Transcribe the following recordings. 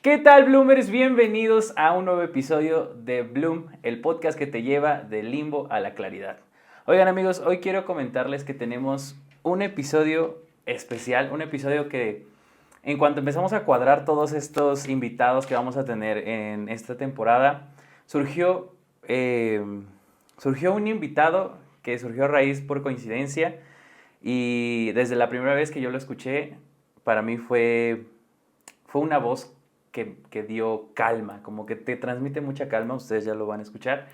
¿Qué tal, Bloomers? Bienvenidos a un nuevo episodio de Bloom, el podcast que te lleva del limbo a la claridad. Oigan, amigos, hoy quiero comentarles que tenemos un episodio especial, un episodio que en cuanto empezamos a cuadrar todos estos invitados que vamos a tener en esta temporada, surgió un invitado que surgió a raíz por coincidencia y desde la primera vez que yo lo escuché, para mí fue una voz que dio calma, como que te transmite mucha calma, ustedes ya lo van a escuchar.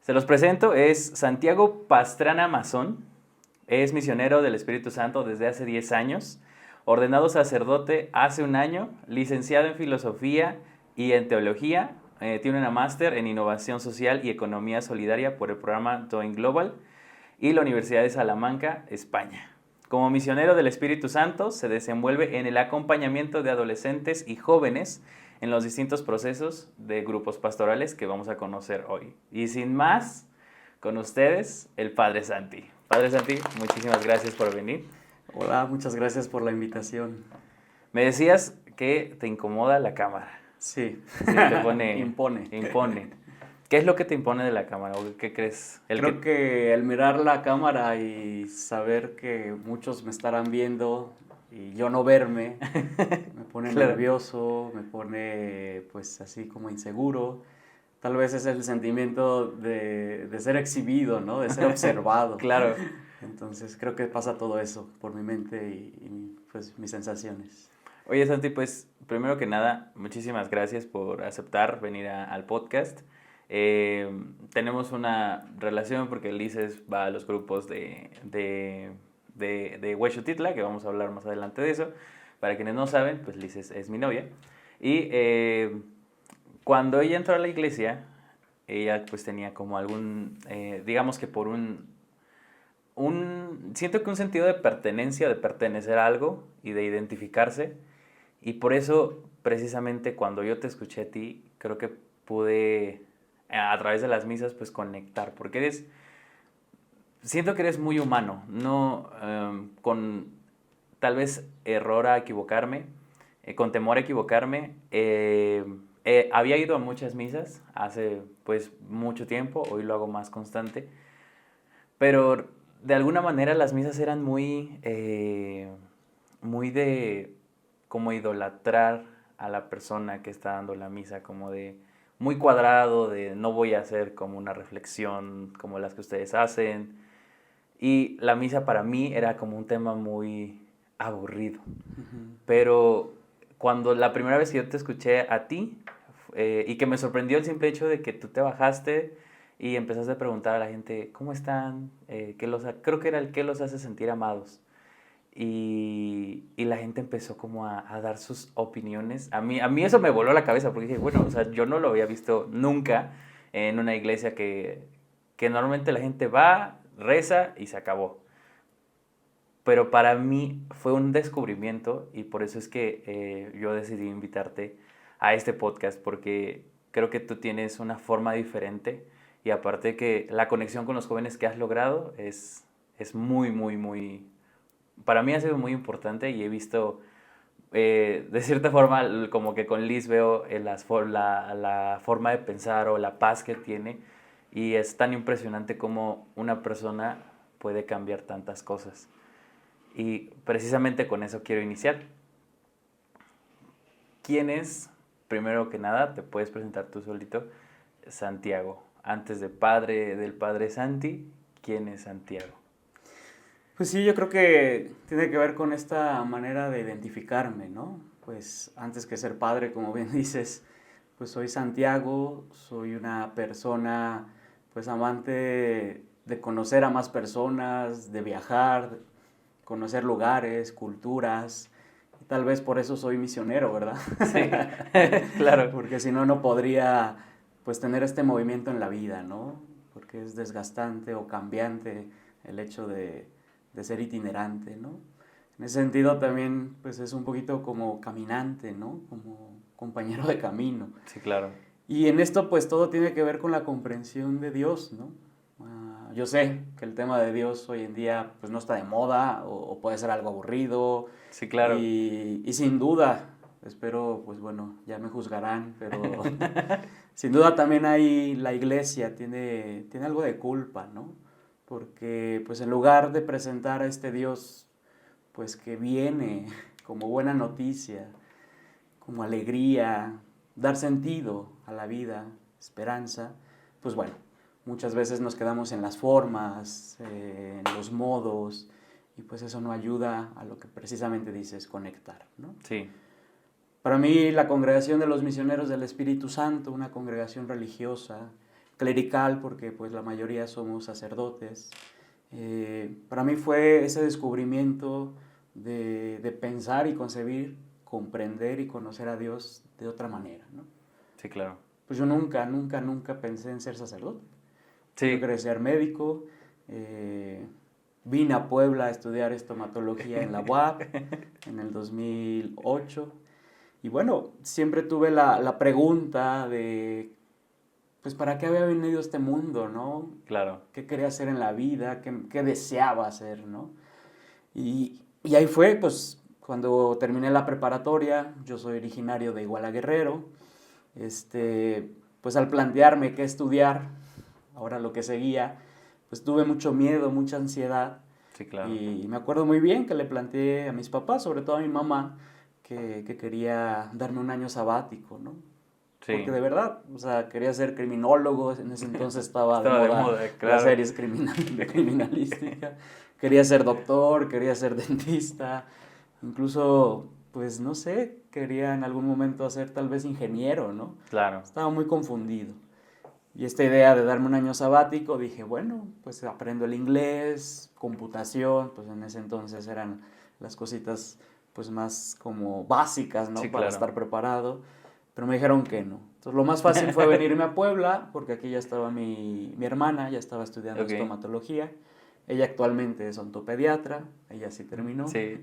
Se los presento, es Santiago Pastrana Mazón, es misionero del Espíritu Santo desde hace 10 años, ordenado sacerdote hace un año, licenciado en filosofía y en teología, tiene una máster en innovación social y economía solidaria por el programa Doing Global y la Universidad de Salamanca, España. Como misionero del Espíritu Santo, se desenvuelve en el acompañamiento de adolescentes y jóvenes en los distintos procesos de grupos pastorales que vamos a conocer hoy. Y sin más, con ustedes, el Padre Santi. Padre Santi, muchísimas gracias por venir. Hola, muchas gracias por la invitación. Me decías que te incomoda la cámara. Sí, Sí, te pone... impone. ¿Qué es lo que te impone de la cámara? ¿O qué crees? Creo que el mirar la cámara y saber que muchos me estarán viendo y yo no verme, me pone Claro. nervioso, me pone pues así como inseguro. Tal vez es el sentimiento de ser exhibido, ¿no? De ser observado. Claro. Entonces creo que pasa todo eso por mi mente y pues mis sensaciones. Oye, Santi, pues primero que nada, muchísimas gracias por aceptar venir al podcast. Tenemos una relación porque Lices va a los grupos de Huexotitla, que vamos a hablar más adelante de eso. Para quienes no saben, pues Lices es mi novia. Y cuando ella entró a la iglesia, ella pues tenía como algún, digamos que por siento que un sentido de pertenencia, de pertenecer a algo y de identificarse. Y por eso, precisamente, cuando yo te escuché a ti, creo que pude, a través de las misas, pues conectar. Porque siento que eres muy humano, no con tal vez error a equivocarme, con temor a equivocarme. Había ido a muchas misas hace pues mucho tiempo, hoy lo hago más constante. Pero de alguna manera las misas eran muy de como idolatrar a la persona que está dando la misa, como de muy cuadrado, de no voy a hacer como una reflexión como las que ustedes hacen. Y la misa para mí era como un tema muy aburrido. Pero cuando la primera vez que yo te escuché a ti, y que me sorprendió el simple hecho de que tú te bajaste y empezaste a preguntar a la gente, ¿cómo están? Creo que era el qué los hace sentir amados. Y la gente empezó como a dar sus opiniones. A mí eso me voló la cabeza porque dije, bueno, o sea, yo no lo había visto nunca en una iglesia que normalmente la gente va, reza y se acabó. Pero para mí fue un descubrimiento y por eso es que yo decidí invitarte a este podcast porque creo que tú tienes una forma diferente y aparte que la conexión con los jóvenes que has logrado es muy, muy, muy... Para mí ha sido muy importante y he visto, de cierta forma, como que con Liz veo la forma de pensar o la paz que tiene y es tan impresionante como una persona puede cambiar tantas cosas. Y precisamente con eso quiero iniciar. ¿Quién es? Primero que nada, te puedes presentar tú solito, Santiago. Antes del Padre Santi, ¿quién es Santiago? Pues sí, yo creo que tiene que ver con esta manera de identificarme, ¿no? Pues antes que ser padre, como bien dices, pues soy Santiago, soy una persona pues amante de conocer a más personas, de viajar, conocer lugares, culturas, y tal vez por eso soy misionero, ¿verdad? Sí, claro. Porque si no, no podría pues tener este movimiento en la vida, ¿no? Porque es desgastante o cambiante el hecho de ser itinerante, ¿no? En ese sentido también pues es un poquito como caminante, ¿no? Como compañero de camino. Sí, claro. Y en esto pues todo tiene que ver con la comprensión de Dios, ¿no? Yo sé que el tema de Dios hoy en día pues no está de moda o puede ser algo aburrido. Sí, claro. Y sin duda espero, pues bueno, ya me juzgarán, pero sin duda también ahí la iglesia tiene algo de culpa, ¿no? Porque pues en lugar de presentar a este Dios, pues que viene como buena noticia, como alegría, dar sentido a la vida, esperanza, pues bueno, muchas veces nos quedamos en las formas, en los modos, y pues eso no ayuda a lo que precisamente dices, conectar, ¿no? Sí. Para mí la congregación de los misioneros del Espíritu Santo, una congregación religiosa, clerical, porque pues la mayoría somos sacerdotes, para mí fue ese descubrimiento de pensar y concebir, comprender y conocer a Dios de otra manera, ¿no? Sí, claro. Pues yo nunca pensé en ser sacerdote. Yo Sí. quería ser médico, vine a Puebla a estudiar estomatología en la UAP en el 2008. Y bueno, siempre tuve la pregunta de, pues, ¿para qué había venido a este mundo, no? Claro. ¿Qué quería hacer en la vida? ¿Qué deseaba hacer, no? Y ahí fue, pues, cuando terminé la preparatoria, yo soy originario de Iguala Guerrero, pues al plantearme qué estudiar, ahora lo que seguía, pues tuve mucho miedo, mucha ansiedad. Sí, claro. Y me acuerdo muy bien que le planteé a mis papás, sobre todo a mi mamá, que quería darme un año sabático, ¿no? Sí. Porque de verdad, o sea, quería ser criminólogo, en ese entonces estaba de Estaba de moda moda, las claro. series de criminalística. Quería ser doctor, quería ser dentista, incluso, pues no sé, quería en algún momento ser tal vez ingeniero, ¿no? Claro. Estaba muy confundido. Y esta idea de darme un año sabático, dije, bueno, pues aprendo el inglés, computación, pues en ese entonces eran las cositas pues más como básicas, ¿no? Sí, Para claro. estar preparado, pero me dijeron que no. Entonces lo más fácil fue venirme a Puebla, porque aquí ya estaba mi hermana, ya estaba estudiando Ok. estomatología. Ella actualmente es ontopediatra, ella sí terminó. Sí.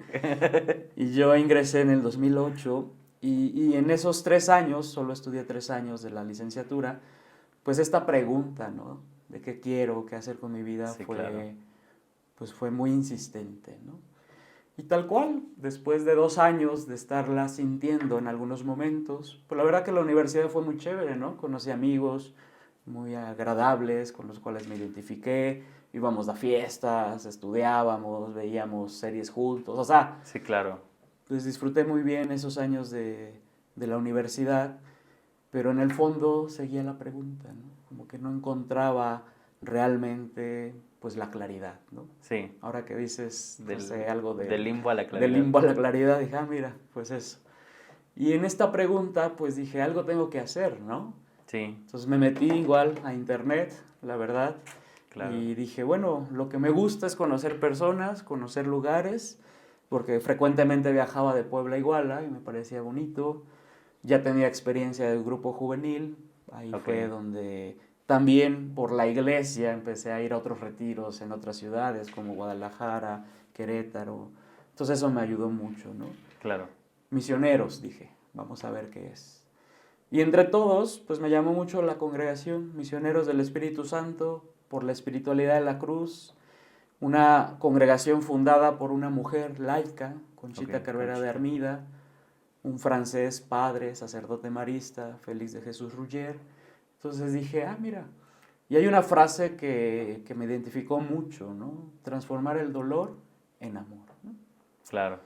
Y yo ingresé en el 2008 y en esos 3 años, solo estudié 3 años de la licenciatura, pues esta pregunta, ¿no? De qué quiero, qué hacer con mi vida, Sí, claro. pues fue muy insistente, ¿no? Y tal cual, después de 2 años de estarla sintiendo en algunos momentos, pues la verdad que la universidad fue muy chévere, ¿no? Conocí amigos muy agradables con los cuales me identifiqué, íbamos a fiestas, estudiábamos, veíamos series juntos, o sea, Sí, claro. pues disfruté muy bien esos años de la universidad, pero en el fondo seguía la pregunta, ¿no? Como que no encontraba realmente pues la claridad, ¿no? Sí. Ahora que dices, no Del, sé, algo del limbo a la del claridad. limbo a la claridad, dije, ah, mira, pues eso. Y en esta pregunta, pues dije, algo tengo que hacer, ¿no? Sí, Entonces me metí igual a internet, la verdad, claro. y dije, bueno, lo que me gusta es conocer personas, conocer lugares, porque frecuentemente viajaba de Puebla a Iguala y me parecía bonito. Ya tenía experiencia del grupo juvenil, ahí Ok. fue donde también por la iglesia empecé a ir a otros retiros en otras ciudades como Guadalajara, Querétaro. Entonces eso me ayudó mucho, ¿no? Claro. Misioneros, dije, vamos a ver qué es. Y entre todos, pues me llamó mucho la congregación, Misioneros del Espíritu Santo, por la espiritualidad de la cruz, una congregación fundada por una mujer laica, Conchita Ok, Cervera de Conchita. Armida, un francés padre, sacerdote marista, Félix de Jesús Ruggier. Entonces dije, ah, mira, y hay una frase que me identificó mucho, ¿no? Transformar el dolor en amor, ¿no? Claro.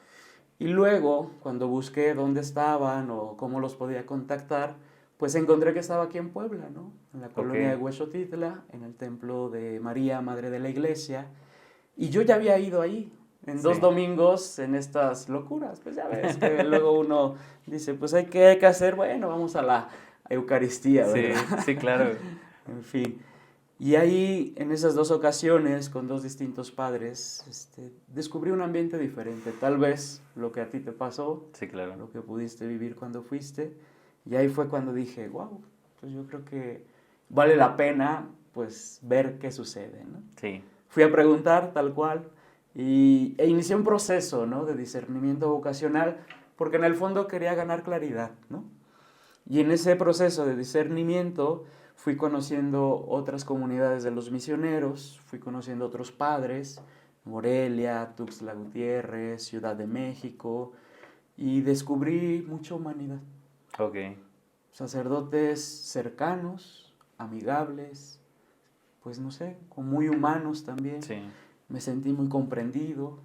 Y luego, cuando busqué dónde estaban o cómo los podía contactar, pues encontré que estaba aquí en Puebla, ¿no? En la Ok. colonia de Huexotitla, en el templo de María, Madre de la Iglesia. Y yo ya había ido ahí, en 2 domingos, en estas locuras. Pues ya ves que luego uno dice, pues hay que hacer, bueno, vamos a la Eucaristía, Sí, ¿verdad? sí, claro. En fin. Y ahí, en esas 2 ocasiones, con 2 distintos padres, descubrí un ambiente diferente. Tal vez lo que a ti te pasó, Sí, claro. lo que pudiste vivir cuando fuiste. Y ahí fue cuando dije, wow, pues yo creo que vale la pena, pues, ver qué sucede, ¿no? Sí. Fui a preguntar tal cual e inicié un proceso, ¿no? De discernimiento vocacional, porque en el fondo quería ganar claridad, ¿no? Y en ese proceso de discernimiento fui conociendo otras comunidades de los misioneros, fui conociendo otros padres, Morelia, Tuxtla Gutiérrez, Ciudad de México, y descubrí mucha humanidad. Ok. Sacerdotes cercanos, amigables, pues no sé, muy humanos también. Sí. Me sentí muy comprendido.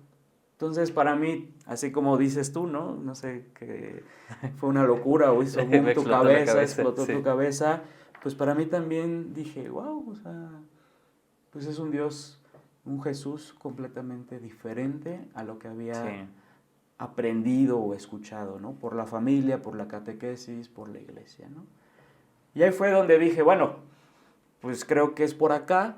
Entonces, para mí, así como dices tú, ¿no? No sé, que fue una locura o hizo boom Me tu explotó la cabeza, cabeza, explotó tu sí. cabeza. Pues para mí también dije, wow, o sea, pues es un Dios, un Jesús completamente diferente a lo que Sí. había aprendido o escuchado, ¿no? Por la familia, por la catequesis, por la iglesia, ¿no? Y ahí fue donde dije, bueno, pues creo que es por acá.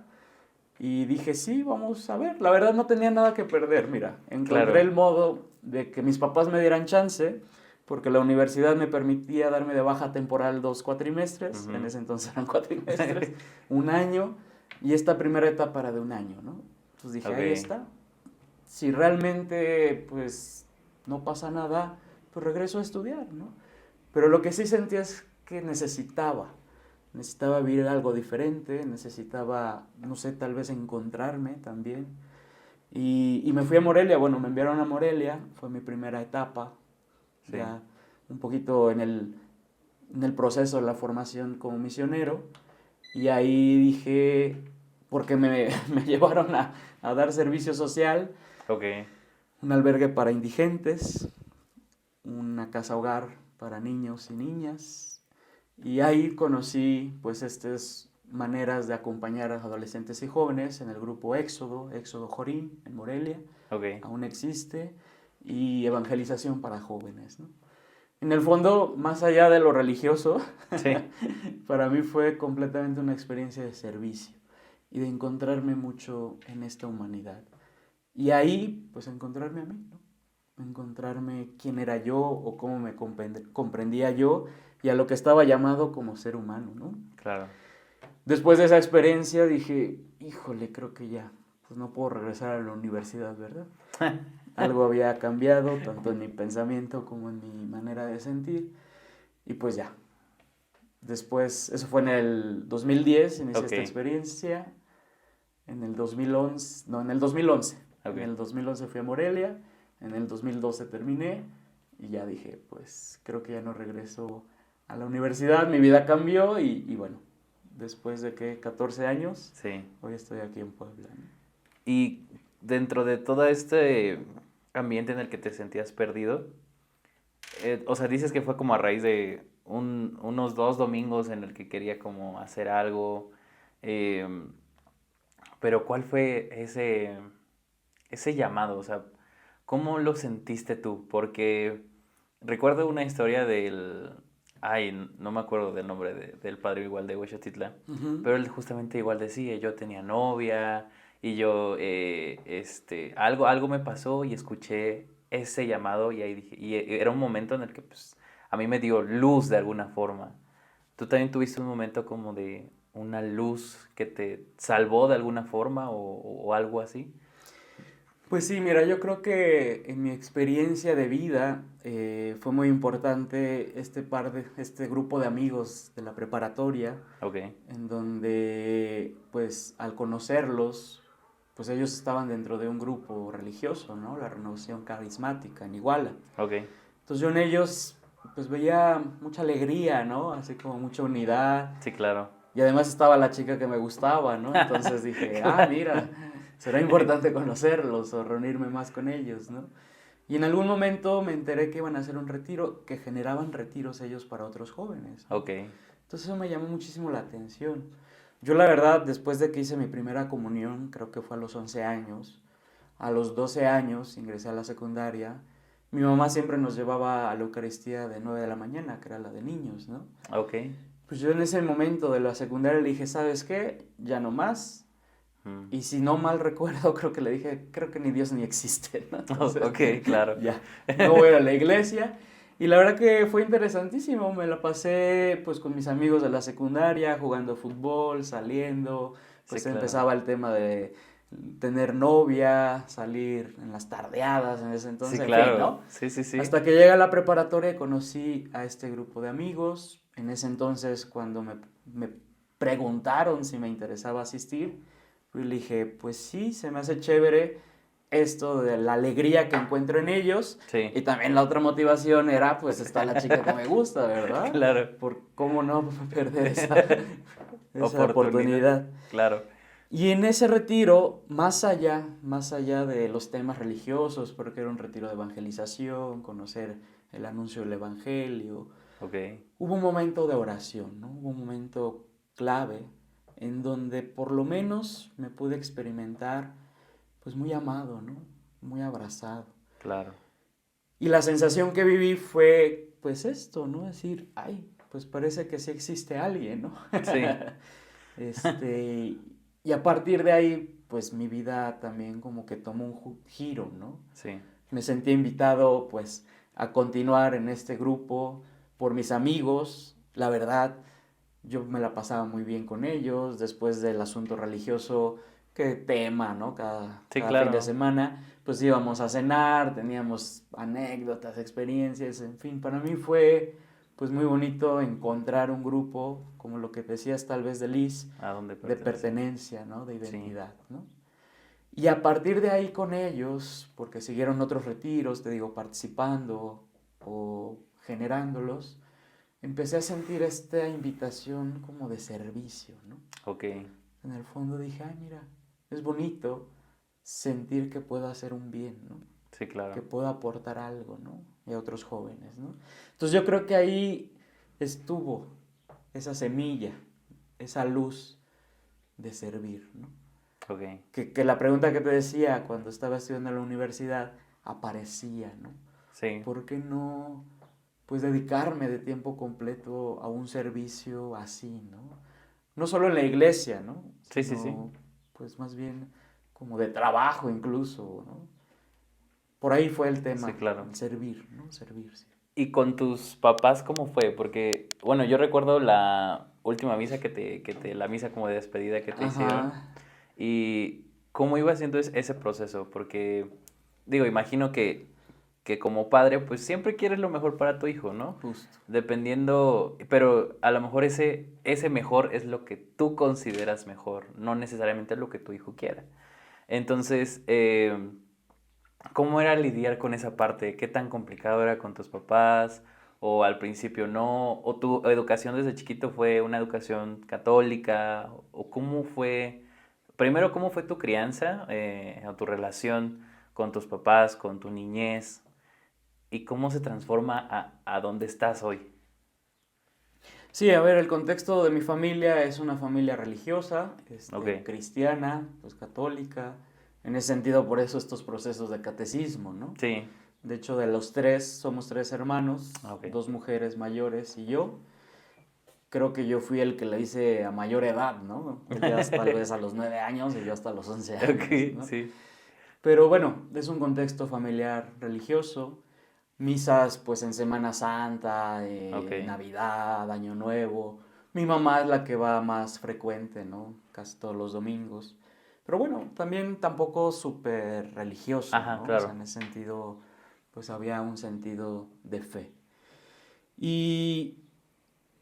Y dije, sí, vamos a ver. La verdad no tenía nada que perder, mira. Encontré Claro. el modo de que mis papás me dieran chance, porque la universidad me permitía darme de baja temporal 2 cuatrimestres, en Ujú. ese entonces eran cuatrimestres, un año, y esta primera etapa era de un año, ¿no? Entonces dije, ahí Ok. está. Si realmente, pues, no pasa nada, pues regreso a estudiar, ¿no? Pero lo que sí sentía es que necesitaba vivir algo diferente, necesitaba, no sé, tal vez encontrarme también. Y me fui a Morelia, bueno, me enviaron a Morelia, fue mi primera etapa, Sí. ya un poquito en el proceso de la formación como misionero. Y ahí dije, porque me llevaron a dar servicio social, Ok. un albergue para indigentes, una casa hogar para niños y niñas. Y ahí conocí pues estas maneras de acompañar a adolescentes y jóvenes en el grupo Éxodo, Éxodo Jorín en Morelia, Ok. aún existe, y evangelización para jóvenes, ¿no? En el fondo, más allá de lo religioso, Sí. para mí fue completamente una experiencia de servicio y de encontrarme mucho en esta humanidad. Y ahí, pues encontrarme a mí, ¿no? Encontrarme quién era yo o cómo me comprendía yo y a lo que estaba llamado como ser humano, ¿no? Claro. Después de esa experiencia dije, híjole, creo que ya, pues no puedo regresar a la universidad, ¿verdad? Algo había cambiado, tanto en mi pensamiento como en mi manera de sentir, y pues ya. Después, eso fue en el 2010, inicié Ok. esta experiencia, en el 2011, no, en el 2011. En Ok. el 2011 fui a Morelia, en el 2012 terminé y ya dije, pues creo que ya no regreso a la universidad, mi vida cambió y bueno, después de que 14 años, Sí. hoy estoy aquí en Puebla, ¿no? Y dentro de todo este ambiente en el que te sentías perdido, o sea, dices que fue como a raíz de unos 2 domingos en el que quería como hacer algo, em, pero ¿cuál fue ese llamado? O sea, ¿cómo lo sentiste tú? Porque recuerdo una historia del... Ay, no me acuerdo del nombre del padre igual de Huexotitla, Ujú. pero él justamente igual decía, yo tenía novia y yo, algo me pasó y escuché ese llamado y ahí dije, y era un momento en el que pues a mí me dio luz de alguna forma. ¿Tú también tuviste un momento como de una luz que te salvó de alguna forma o algo así? Pues sí, mira, yo creo que en mi experiencia de vida fue muy importante este grupo de amigos de la preparatoria, Ok, en donde, pues, al conocerlos, pues ellos estaban dentro de un grupo religioso, ¿no? La Renovación Carismática en Iguala. ok, Entonces yo en ellos, pues, veía mucha alegría, ¿no? Así como mucha unidad. sí, claro. Y además estaba la chica que me gustaba, ¿no? Entonces dije, ah, mira, será importante conocerlos o reunirme más con ellos, ¿no? Y en algún momento me enteré que iban a hacer un retiro, que generaban retiros ellos para otros jóvenes, ¿no? Ok, Entonces eso me llamó muchísimo la atención. Yo la verdad, después de que hice mi primera comunión, creo que fue a los 11 años, a los 12 años ingresé a la secundaria, mi mamá siempre nos llevaba a la Eucaristía de 9 de la mañana, que era la de niños, ¿no? ok. Pues yo en ese momento de la secundaria le dije, ¿sabes qué? Ya no más. Mm. Y si no mal recuerdo, creo que le dije, creo que ni Dios ni existe, ¿no? Entonces, Ok, claro. ya, no voy a ir a la iglesia. Y la verdad que fue interesantísimo, me la pasé pues con mis amigos de la secundaria, jugando fútbol, saliendo, Sí, pues claro. empezaba el tema de tener novia, salir en las tardeadas en ese Sí, entonces, en fin, claro. ¿no? Sí, sí, sí. Hasta que llegué a la preparatoria conocí a este grupo de amigos. En ese entonces, cuando me preguntaron si me interesaba asistir, pues le dije, pues sí, se me hace chévere, esto de la alegría que encuentro en ellos. Sí. Y también la otra motivación era, pues está la chica que me gusta, ¿verdad? Claro. Por cómo no perder esa oportunidad. Claro. Y en ese retiro, más allá de los temas religiosos, porque era un retiro de evangelización, conocer el anuncio del evangelio, Ok. hubo un momento de oración, ¿no? Hubo un momento clave en donde por lo menos me pude experimentar pues muy amado, ¿no? Muy abrazado. Claro. Y la sensación que viví fue pues esto, ¿no? Decir, ay, pues parece que sí existe alguien, ¿no? Sí. Y a partir de ahí pues mi vida también como que tomó un giro, ¿no? Sí. Me sentí invitado pues a continuar en este grupo por mis amigos, la verdad, yo me la pasaba muy bien con ellos, después del asunto religioso, que tema, ¿no? Sí, Cada fin de claro. semana, pues íbamos a cenar, teníamos anécdotas, experiencias, en fin, para mí fue pues muy bonito encontrar un grupo, como lo que decías tal vez de Liz, ¿A dónde de pertenece? pertenencia, ¿no? De Sí. identidad, ¿no? Y a partir de ahí con ellos, porque siguieron otros retiros, te digo, participando o generándolos, empecé a sentir esta invitación como de servicio, ¿no? Ok. En el fondo dije, ay, mira, es bonito sentir que puedo hacer un bien, ¿no? Sí, Que claro. puedo aportar algo, ¿no? Y a otros jóvenes, ¿no? Entonces yo creo que ahí estuvo esa semilla, esa luz de servir, ¿no? Ok. Que la pregunta que te decía cuando estaba estudiando en la universidad aparecía, ¿no? Sí. ¿Por qué no, pues, dedicarme de tiempo completo a un servicio así, ¿no? No solo en la iglesia, ¿no? Sí, sí, sí. Sino, pues, más bien como de trabajo incluso, ¿no? Por ahí fue el Sí, tema, claro. el servir, ¿no? Servir, sí. ¿Y con tus papás cómo fue? Porque, bueno, yo recuerdo la última misa la misa como de despedida que te hicieron. Ajá, Y cómo iba haciendo ese proceso, porque, digo, imagino que como padre, pues siempre quieres lo mejor para tu hijo, ¿no? justo. Dependiendo, pero a lo mejor ese mejor es lo que tú consideras mejor, no necesariamente lo que tu hijo quiera. Entonces, ¿cómo era lidiar con esa parte? ¿Qué tan complicado era con tus papás? ¿O al principio no? ¿O tu educación desde chiquito fue una educación católica? ¿O cómo fue, primero, cómo fue tu crianza o tu relación con tus papás, con tu niñez? ¿Y cómo se transforma a dónde estás hoy? Sí, a ver, el contexto de mi familia es una familia religiosa, Ok, cristiana, pues católica. En ese sentido, por eso estos procesos de catecismo, ¿no? sí, De hecho, de los tres, somos tres hermanos, ok. dos mujeres mayores y yo. Creo que yo fui el que le hice a mayor edad, ¿no? Ellas tal vez a los 9 años y yo hasta los 11 años, Ok, ¿no? sí, Pero bueno, es un contexto familiar religioso. Misas pues en Semana Santa, ok. Navidad, Año Nuevo. Mi mamá es la que va más frecuente, ¿no? Casi todos los domingos. Pero bueno, también tampoco súper religioso, Ajá, ¿no? O sea, claro. en ese sentido, pues había un sentido de fe. Y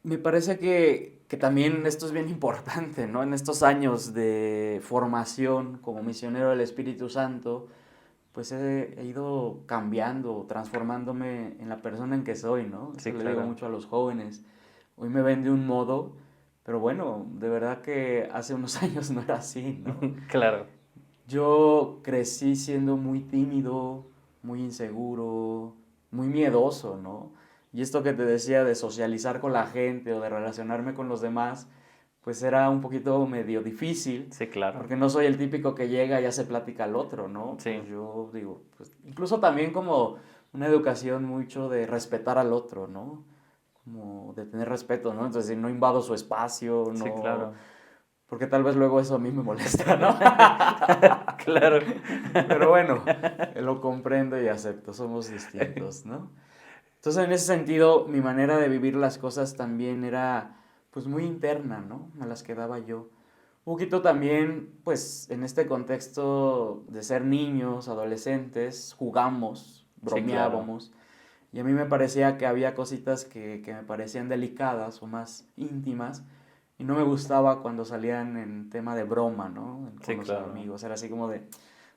me parece que también esto es bien importante, ¿no? En estos años de formación como misionero del Espíritu Santo, pues he ido cambiando, transformándome en la persona en que soy, ¿no? Eso Sí, le digo claro. mucho a los jóvenes. Hoy me ven de un modo, pero bueno, de verdad que hace unos años no era así, ¿no? Claro. Yo crecí siendo muy tímido, muy inseguro, muy miedoso, ¿no? Y esto que te decía de socializar con la gente o de relacionarme con los demás, pues era un poquito medio difícil, Sí, claro. porque no soy el típico que llega y hace plática al otro, ¿no? Sí, Pues yo digo, pues incluso también como una educación mucho de respetar al otro, ¿no? Como de tener respeto, ¿no? Entonces, no invado su espacio, sí, no... claro. Porque tal vez luego eso a mí me molesta, ¿no? Claro. Pero bueno, lo comprendo y acepto, somos distintos, ¿no? Entonces, en ese sentido, mi manera de vivir las cosas también era, pues, muy interna, ¿no? Me las quedaba yo. Un poquito también, pues, en este contexto de ser niños, adolescentes, jugamos, Sí, claro. bromeábamos, y a mí me parecía que había cositas que me parecían delicadas o más íntimas, y no me gustaba cuando salían en tema de broma, ¿no? Con Sí, los claro. amigos, era así como de,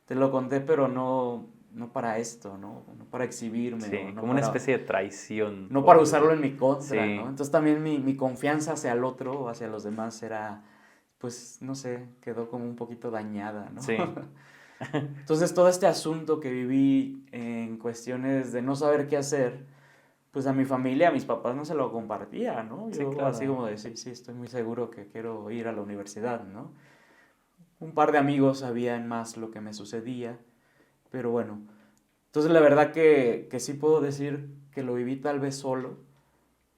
te lo conté, pero no para esto, ¿no? No para exhibirme, Sí, no como una para, especie de traición. no para usarlo en mi contra, Sí. ¿no? Entonces también mi confianza hacia el otro o hacia los demás era, pues, no sé, quedó como un poquito dañada, ¿no? Sí, Entonces todo este asunto que viví en cuestiones de no saber qué hacer, pues a mi familia, a mis papás no se lo compartía, ¿no? sí, Yo así claro. como de, sí, sí, estoy muy seguro que quiero ir a la universidad, ¿no? Un par de amigos sabían más lo que me sucedía, pero bueno. Entonces la verdad que sí puedo decir que lo viví tal vez solo,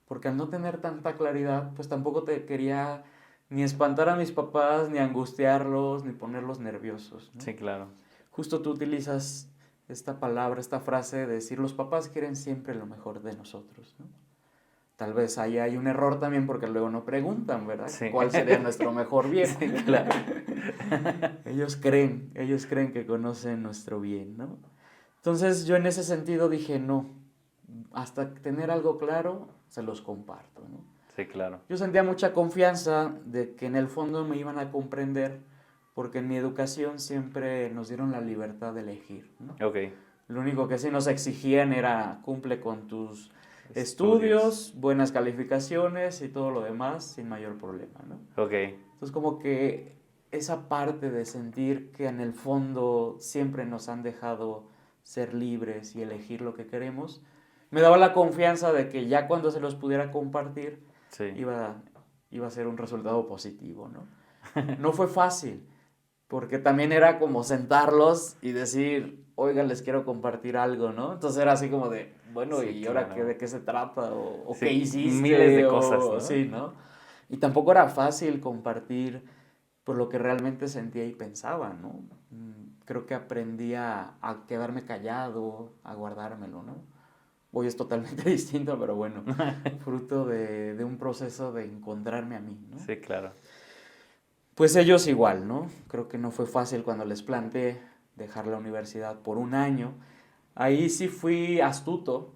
porque al no tener tanta claridad, pues tampoco te quería ni espantar a mis papás, ni angustiarlos, ni ponerlos nerviosos, ¿no? Sí, claro. Justo tú utilizas esta palabra, esta frase de decir los papás quieren siempre lo mejor de nosotros, ¿no? Tal vez ahí hay un error también porque luego no preguntan, ¿verdad? Sí. ¿Cuál sería nuestro mejor bien? Sí, claro. Ellos creen que conocen nuestro bien, ¿no? Entonces yo en ese sentido dije, no, hasta tener algo claro, se los comparto, ¿no? Sí, claro. Yo sentía mucha confianza de que en el fondo me iban a comprender, porque en mi educación siempre nos dieron la libertad de elegir, ¿no? Ok. Lo único que sí nos exigían era cumple con tus Estudios. estudios, buenas calificaciones y todo lo demás sin mayor problema, ¿no? Ok. Entonces como que esa parte de sentir que en el fondo siempre nos han dejado ser libres y elegir lo que queremos, me daba la confianza de que ya cuando se los pudiera compartir Sí. iba a ser un resultado positivo, ¿no? No fue fácil, porque también era como sentarlos y decir, oigan, les quiero compartir algo, ¿no? Entonces era así como de, bueno, Sí, ¿y ahora qué, claro. de qué se trata? ¿O Sí, qué miles hiciste? de cosas, O ¿no? sí, ¿no? Y tampoco era fácil compartir por lo que realmente sentía y pensaba, ¿no? Creo que aprendí a quedarme callado, a guardármelo, ¿no? Hoy es totalmente distinto, pero bueno, fruto de un proceso de encontrarme a mí, ¿no? Sí, claro. Pues ellos igual, ¿no? Creo que no fue fácil cuando les planteé dejar la universidad por un año. Ahí sí fui astuto,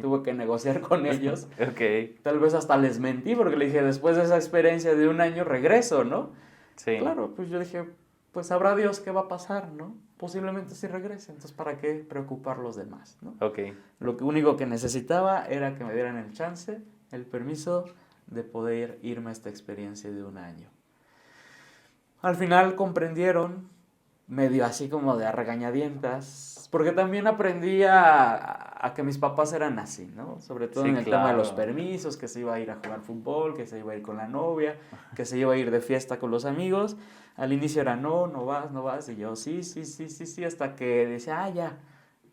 tuve que negociar con ellos. Ok. Tal vez hasta les mentí porque le dije, después de esa experiencia de un año regreso, ¿no? Sí. Claro, pues yo dije, pues sabrá Dios qué va a pasar, ¿no? Posiblemente sí regrese, entonces ¿para qué preocupar los demás, ¿no? Ok. Lo único que necesitaba era que me dieran el chance, el permiso de poder irme a esta experiencia de un año. Al final comprendieron, medio así como de a regañadientas, porque también aprendí a que mis papás eran así, ¿no? Sobre todo Sí, en el tema de los claro. permisos, que se iba a ir a jugar fútbol, que se iba a ir con la novia, que se iba a ir de fiesta con los amigos. Al inicio era no, no vas, no vas, y yo sí, sí, sí, sí, sí, hasta que decía, ya,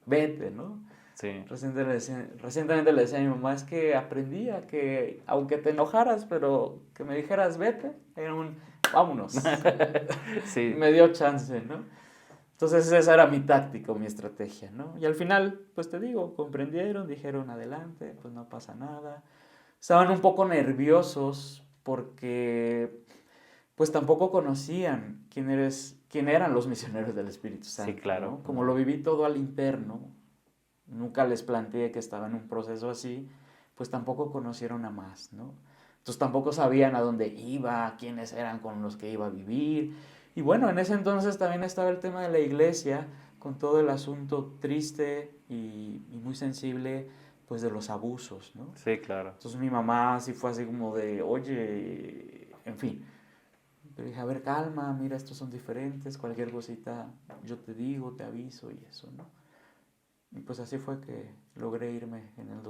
vete, ¿no? Sí. Recientemente le decía a mi mamá, es que aprendí a que, aunque te enojaras, pero que me dijeras vete, era un vámonos. Sí. Me dio chance, ¿no? Entonces esa era mi táctica, mi estrategia, ¿no? Y al final, pues te digo, comprendieron, dijeron adelante, pues no pasa nada. Estaban un poco nerviosos porque pues tampoco conocían quién eran los misioneros del Espíritu Sí, Santo, claro. ¿no? Como lo viví todo al interno, nunca les planteé que estaba en un proceso así, pues tampoco conocieron a más, ¿no? Entonces tampoco sabían a dónde iba, quiénes eran con los que iba a vivir. Y bueno, en ese entonces también estaba el tema de la iglesia, con todo el asunto triste y muy sensible, pues de los abusos, ¿no? Sí, claro. Entonces mi mamá sí fue así como de, oye, en fin. Pero dije, a ver, calma, mira, estos son diferentes, cualquier cosita yo te digo, te aviso y eso, ¿no? Y pues así fue que logré irme en el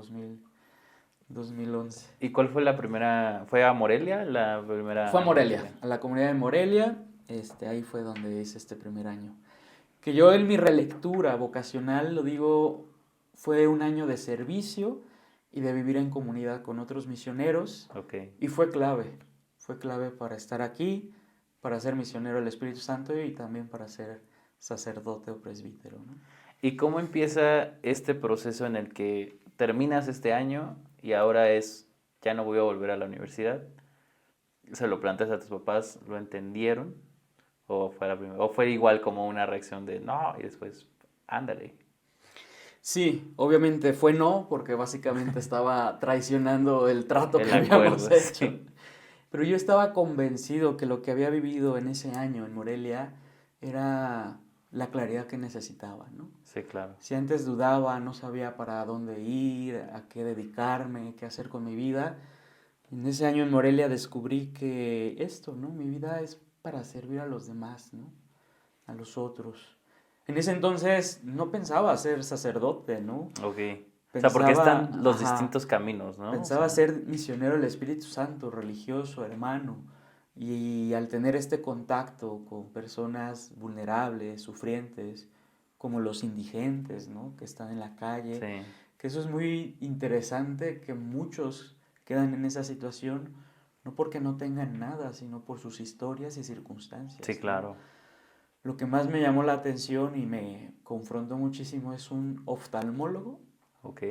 2011. ¿Y cuál fue la primera? ¿Fue a Morelia? La primera Fue a a Morelia, a la comunidad de Morelia, ahí fue donde hice este primer año. Que yo en mi relectura vocacional, lo digo, fue un año de servicio y de vivir en comunidad con otros misioneros. Ok. Y fue clave para estar aquí, para ser misionero del Espíritu Santo y también para ser sacerdote o presbítero, ¿no? ¿Y cómo empieza este proceso en el que terminas este año y ahora ya no voy a volver a la universidad? ¿Se lo planteas a tus papás? ¿Lo entendieron? ¿O fue igual como una reacción de no y después, ándale? Sí, obviamente fue no, porque básicamente estaba traicionando el trato El que habíamos acuerdo, hecho. sí. Pero yo estaba convencido que lo que había vivido en ese año en Morelia era la claridad que necesitaba, ¿no? Sí, claro. Si antes dudaba, no sabía para dónde ir, a qué dedicarme, qué hacer con mi vida, en ese año en Morelia descubrí que esto, ¿no? Mi vida es para servir a los demás, ¿no? A los otros. En ese entonces no pensaba ser sacerdote, ¿no? Ok. O sea, porque Pensaba, están los ajá, distintos caminos, ¿no? O pensaba sea, ser misionero del Espíritu Santo, religioso, hermano. Y al tener este contacto con personas vulnerables, sufrientes, como los indigentes, ¿no? Que están en la calle, sí, que eso es muy interesante, que muchos quedan en esa situación, no porque no tengan nada, sino por sus historias y sí, circunstancias, ¿no? claro. Lo que más me llamó la atención y me confrontó muchísimo es un oftalmólogo Ok.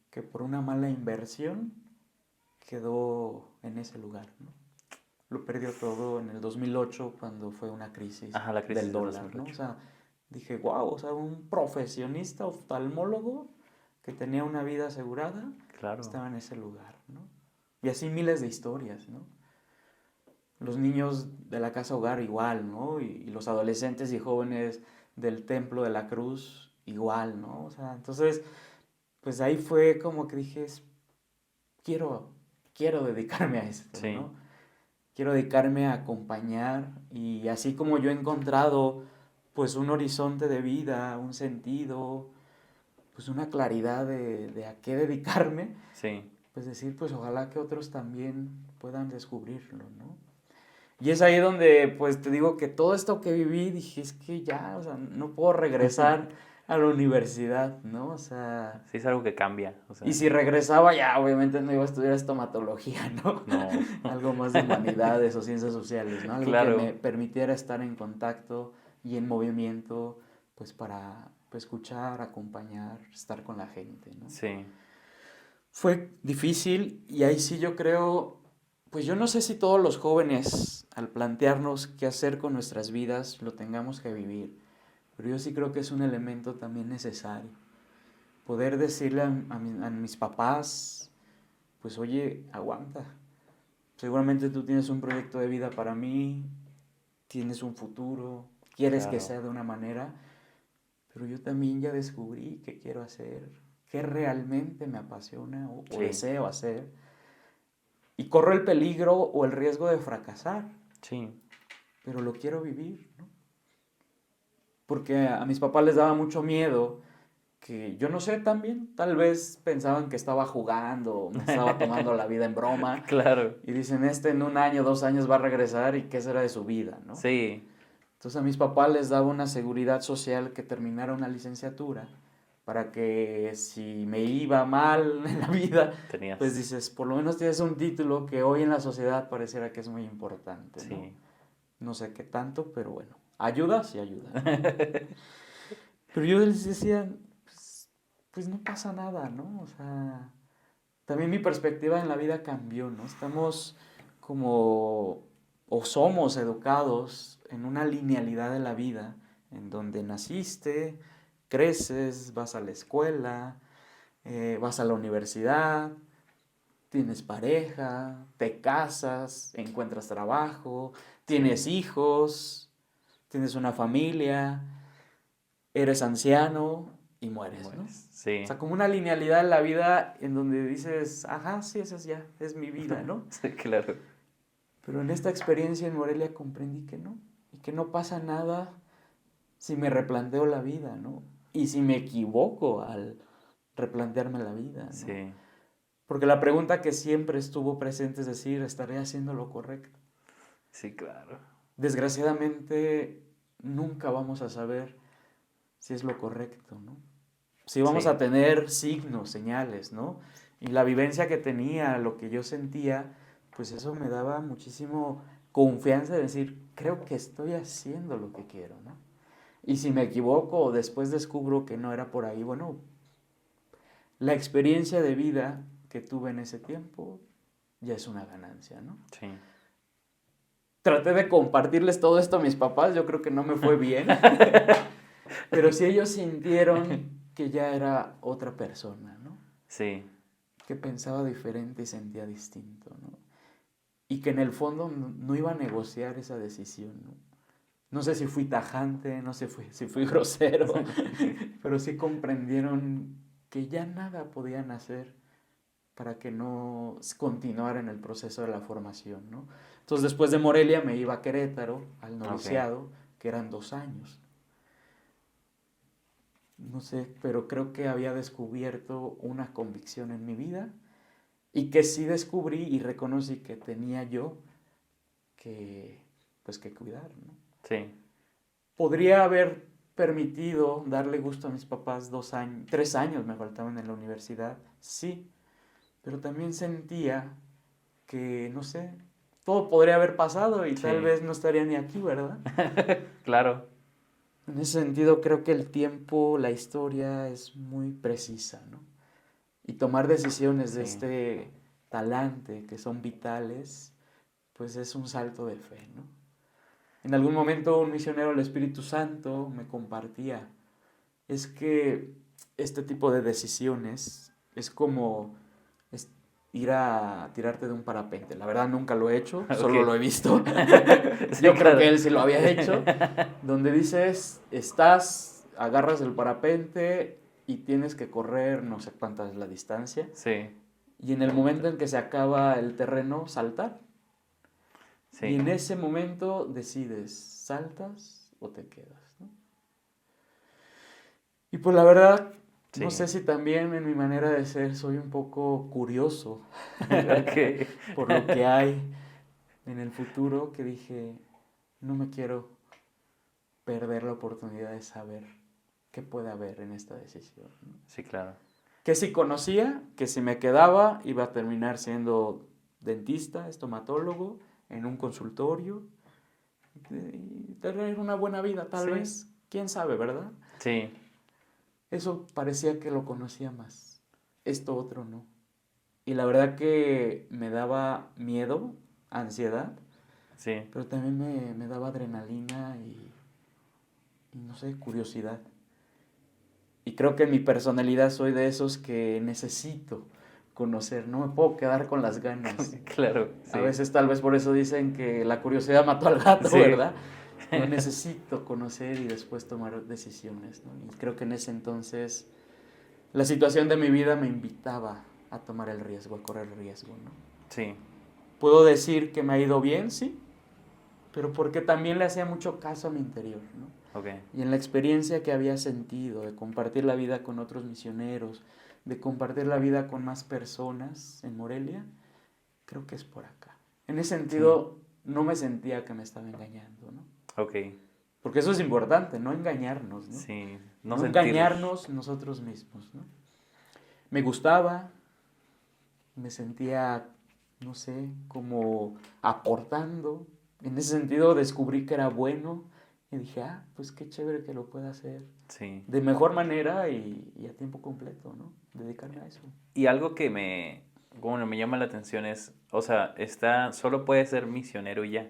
que por una mala inversión quedó en ese lugar, ¿no? Lo perdió todo en el 2008 cuando fue una crisis Ajá, la del crisis del dólar, ¿no? O 2008. sea, dije, wow, o sea, un profesionista oftalmólogo que tenía una vida asegurada Claro. estaba en ese lugar, ¿no? Y así miles de historias, ¿no? Los niños de la casa hogar igual, ¿no? Y los adolescentes y jóvenes del templo de la cruz igual, ¿no? O sea, entonces, pues ahí fue como que dije, quiero, quiero dedicarme a esto, Sí, ¿no? Quiero dedicarme a acompañar y así como yo he encontrado pues un horizonte de vida, un sentido, pues una claridad de a qué dedicarme, sí, pues decir pues ojalá que otros también puedan descubrirlo, ¿no? Y es ahí donde pues te digo que todo esto que viví dije es que ya, o sea, no puedo regresar a la universidad, ¿no? O sea, sí es algo que cambia, o y sea, si regresaba ya obviamente no iba a estudiar estomatología, ¿no? no, Algo más de humanidades o ciencias sociales, ¿no? Algo que me claro, permitiera estar en contacto y en movimiento, pues para pues, escuchar, acompañar, estar con la gente, ¿no? sí, Fue difícil y ahí sí yo creo, pues yo no sé si todos los jóvenes al plantearnos qué hacer con nuestras vidas lo tengamos que vivir, pero yo sí creo que es un elemento también necesario. Poder decirle a mis papás, pues oye, aguanta. Seguramente tú tienes un proyecto de vida para mí, tienes un futuro, quieres que claro, sea de una manera, pero yo también ya descubrí qué quiero hacer, qué realmente me apasiona o sí, deseo hacer, y corro el peligro o el riesgo de fracasar, sí, pero lo quiero vivir, ¿no? Porque a mis papás les daba mucho miedo que yo no sé también, tal vez pensaban que estaba jugando, me estaba tomando la vida en broma, claro, y dicen, este en un año, 2 años va a regresar y qué será de su vida, ¿no? sí, Entonces a mis papás les daba una seguridad social que terminara una licenciatura para que si me iba mal en la vida, pues tenías, dices, por lo menos tienes un título que hoy en la sociedad pareciera que es muy importante, ¿no? sí, No sé qué tanto, pero bueno, ayuda, sí ayuda, ¿no? Pero yo les decía, pues no pasa nada, ¿no? O sea, también mi perspectiva en la vida cambió, ¿no? Estamos como, o somos educados en una linealidad de la vida, en donde naciste, creces, vas a la escuela, vas a la universidad, tienes pareja, te casas, encuentras trabajo, sí, tienes hijos, tienes una familia, eres anciano y y mueres, ¿no? mueres, O sí, sea, como una linealidad en la vida en donde dices, ajá, sí, esa es ya, es mi vida, ¿no? sí, claro, Pero en esta experiencia en Morelia comprendí que no, y que no pasa nada si me replanteo la vida, ¿no? Y si me equivoco al replantearme la vida, ¿no? sí, Porque la pregunta que siempre estuvo presente es decir, ¿estaré haciendo lo correcto? sí, claro, Desgraciadamente, nunca vamos a saber si es lo correcto, ¿no? Sí vamos sí, a tener signos, señales, ¿no? Y la vivencia que tenía, lo que yo sentía, pues eso me daba muchísimo confianza de decir, creo que estoy haciendo lo que quiero, ¿no? Y si me equivoco o después descubro que no era por ahí, bueno, la experiencia de vida que tuve en ese tiempo ya es una ganancia, ¿no? sí, Traté de compartirles todo esto a mis papás, yo creo que no me fue bien, pero sí ellos sintieron que ya era otra persona, ¿no? sí, Que pensaba diferente y sentía distinto, ¿no? Y que en el fondo no iba a negociar esa decisión, ¿no? No sé si fui tajante, no sé si fui grosero, pero sí comprendieron que ya nada podían hacer para que no continuara en el proceso de la formación, ¿no? Entonces, después de Morelia me iba a Querétaro, al Ok, noviciado, que eran 2 años. No sé, pero creo que había descubierto una convicción en mi vida y que sí descubrí y reconocí que tenía yo que, pues, que cuidar, ¿no? sí, Podría haber permitido darle gusto a mis papás 2 años, 3 años me faltaban en la universidad, sí, pero también sentía que, no sé, todo podría haber pasado y tal sí, vez no estaría ni aquí, ¿verdad? claro, En ese sentido creo que el tiempo, la historia es muy precisa, ¿no? Y tomar decisiones de sí, este talante que son vitales, pues es un salto de fe, ¿no? En algún momento un misionero del Espíritu Santo me compartía, es que este tipo de decisiones es como es ir a tirarte de un parapente. La verdad nunca lo he hecho, ok, solo lo he visto. sí, Yo creo claro, que él sí lo había hecho, donde dices, agarras el parapente y tienes que correr, no sé cuánta es la distancia, sí, y en el momento en que se acaba el terreno, saltar. Y sí, en ese momento decides, ¿saltas o te quedas? ¿No? Y pues la verdad, no sí, sé si también en mi manera de ser soy un poco curioso ok, por lo que hay en el futuro, que dije, no me quiero perder la oportunidad de saber qué puede haber en esta decisión, ¿no? sí, claro, Que si conocía, que si me quedaba iba a terminar siendo dentista, estomatólogo, en un consultorio y tener una buena vida, tal sí, vez, quién sabe, ¿verdad? sí, Eso parecía que lo conocía más, esto otro no. Y la verdad que me daba miedo, ansiedad, sí, pero también me daba adrenalina y no sé, curiosidad. Y creo que en mi personalidad soy de esos que necesito conocer, no me puedo quedar con las ganas. claro, A sí, veces tal vez por eso dicen que la curiosidad mató al gato, sí, ¿verdad? Yo necesito conocer y después tomar decisiones, ¿no? Y creo que en ese entonces la situación de mi vida me invitaba a tomar el riesgo, a correr el riesgo, ¿no? sí, Puedo decir que me ha ido bien, sí, pero porque también le hacía mucho caso a mi interior, ¿no? ok, Y en la experiencia que había sentido de compartir la vida con otros misioneros, de compartir la vida con más personas en Morelia, creo que es por acá. En ese sí, sentido, no me sentía que me estaba engañando, ¿no? ok, Porque eso es importante, no engañarnos, ¿no? sí, no No sentir, engañarnos nosotros mismos, ¿no? Me gustaba, me sentía, no sé, como aportando. En ese sentido descubrí que era bueno y dije, ah, pues qué chévere que lo pueda hacer sí. de mejor manera y a tiempo completo, ¿no? Dedicarme a eso. Y algo que bueno, me llama la atención es, o sea, solo puede ser misionero y ya.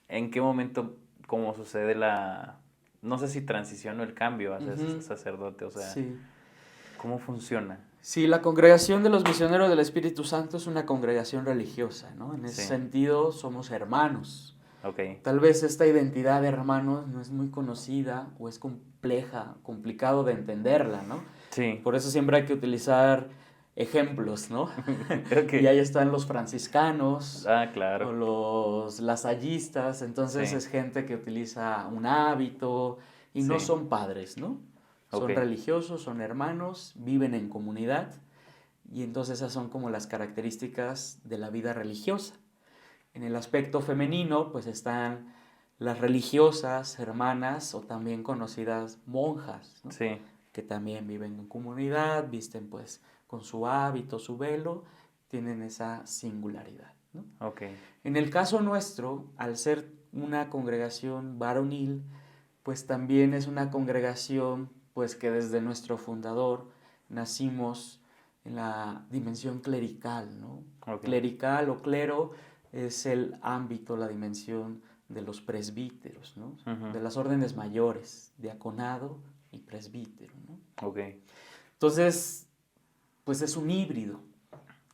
¿En qué momento, cómo sucede no sé si transición o el cambio a ser Ujú. sacerdote, o sea, Sí. cómo funciona? Sí, la congregación de los misioneros del Espíritu Santo es una congregación religiosa, ¿no? En ese Sí, sentido somos hermanos. ok, Tal vez esta identidad de hermanos no es muy conocida o es compleja, complicado de entenderla, ¿no? sí, Por eso siempre hay que utilizar ejemplos, ¿no? ok, Y ahí están los franciscanos ah, o claro, los lasallistas, entonces sí, es gente que utiliza un hábito y no sí, son padres, ¿no? ok, Son religiosos, son hermanos, viven en comunidad y entonces esas son como las características de la vida religiosa. En el aspecto femenino, pues están las religiosas, hermanas o también conocidas monjas, ¿no? sí, Que también viven en comunidad, visten pues con su hábito, su velo, tienen esa singularidad, ¿no? ok, En el caso nuestro, al ser una congregación varonil, pues también es una congregación pues que desde nuestro fundador nacimos en la dimensión clerical, ¿no? ok, Clerical o clero es el ámbito, la dimensión de los presbíteros, ¿no? ujú, De las órdenes mayores, diaconado y presbítero, ¿no? ok, Entonces, pues es un híbrido.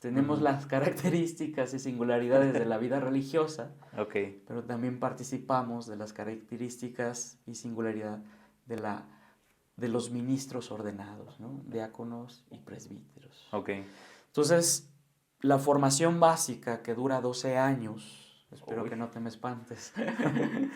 Tenemos las características y singularidades de la vida religiosa, Ok, pero también participamos de las características y singularidad de los ministros ordenados, ¿no? Diáconos y presbíteros. ok. Entonces, la formación básica que dura 12 años, espero Uy. que no te me espantes, Y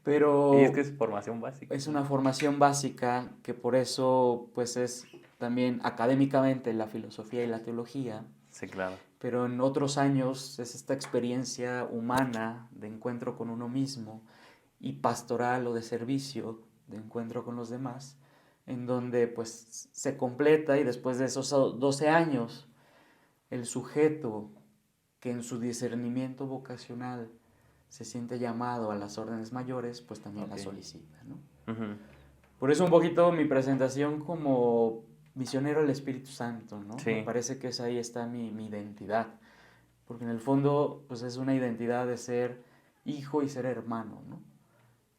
pero es que es formación básica. es una formación básica que por eso pues es también académicamente la filosofía y la teología, Sí, claro. pero en otros años es esta experiencia humana de encuentro con uno mismo y pastoral o de servicio, de encuentro con los demás, en donde pues se completa y después de esos 12 años el sujeto que en su discernimiento vocacional se siente llamado a las órdenes mayores, pues también la Ok. solicita, ¿no? Ujú. Por eso un poquito mi presentación como misionero del Espíritu Santo, ¿no? Me Sí, parece que ahí está mi identidad, porque en el fondo pues es una identidad de ser hijo y ser hermano, ¿no?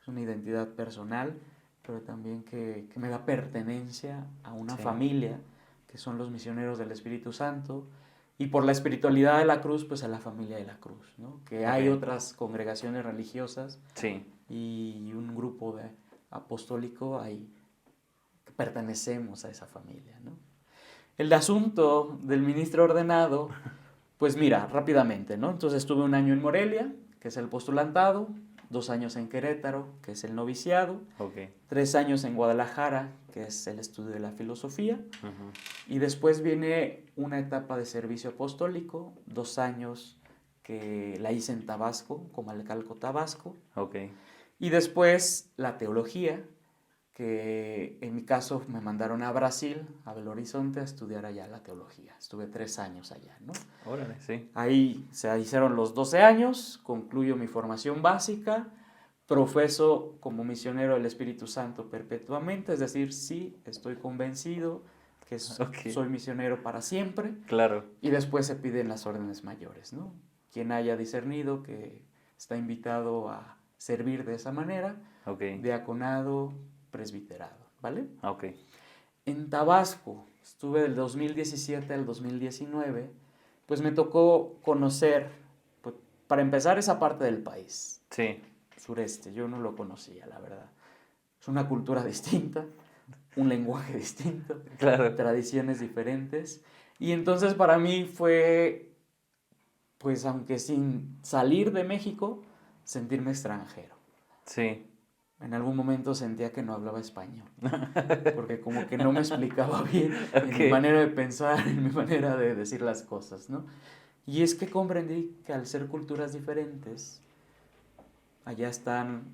Es una identidad personal, pero también que me da pertenencia a una sí. familia, que son los misioneros del Espíritu Santo, y por la espiritualidad de la cruz, pues a la familia de la cruz, ¿no? Que hay Ok. otras congregaciones religiosas Sí, y un grupo apostólico ahí que pertenecemos a esa familia, ¿no? El asunto del ministro ordenado, pues mira, rápidamente, ¿no? Entonces estuve un año en Morelia, que es el postulantado, 2 años en Querétaro, que es el noviciado, ok. 3 años en Guadalajara, que es el estudio de la filosofía, Ujú. y después viene una etapa de servicio apostólico, 2 años que la hice en Tabasco, Comalcalco, Tabasco, Ok. y después la teología, que en mi caso me mandaron a Brasil, a Belo Horizonte, a estudiar allá la teología. Estuve 3 años allá, ¿no? Órale, sí. Ahí se hicieron los 12 años, concluyo mi formación básica, profeso como misionero del Espíritu Santo perpetuamente, es decir, sí, estoy convencido que Ok. soy misionero para siempre, Claro. y después se piden las órdenes mayores, ¿no? Quien haya discernido que está invitado a servir de esa manera, Ok. diaconado, presbiterado, ¿vale? Ok. En Tabasco, estuve del 2017 al 2019, pues me tocó conocer, pues, para empezar, esa parte del país, Sí, sureste, yo no lo conocía, la verdad. Es una cultura distinta, un lenguaje distinto, claro. tradiciones diferentes, y entonces para mí fue, pues aunque sin salir de México, sentirme extranjero. Sí. En algún momento sentía que no hablaba español, porque como que no me explicaba bien en mi Ok. manera de pensar, en mi manera de decir las cosas, ¿no? Y es que comprendí que al ser culturas diferentes, allá están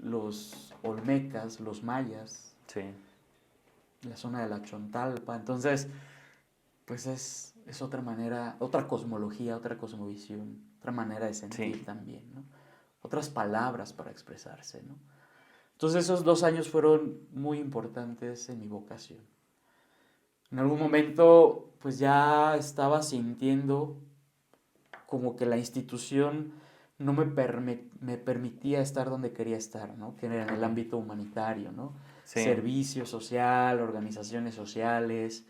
los olmecas, los mayas, Sí. la zona de la Chontalpa, entonces, pues es otra manera, otra cosmología, otra cosmovisión, otra manera de sentir Sí. también, ¿no? Otras palabras para expresarse, ¿no? Entonces esos 2 años fueron muy importantes en mi vocación. En algún momento pues ya estaba sintiendo como que la institución no me permitía estar donde quería estar, ¿no? Que era en el Ok. ámbito humanitario, ¿no? Sí. Servicio social, organizaciones sociales.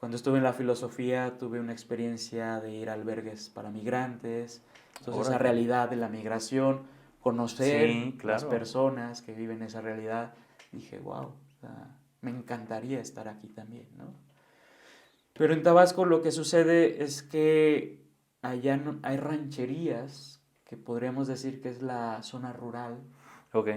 Cuando estuve en la filosofía tuve una experiencia de ir a albergues para migrantes, entonces esa Órale. realidad de la migración, conocer Sí, las claro. personas que viven esa realidad, dije, wow, o sea, me encantaría estar aquí también, ¿no? Pero en Tabasco lo que sucede es que allá hay rancherías, que podríamos decir que es la zona rural, Ok.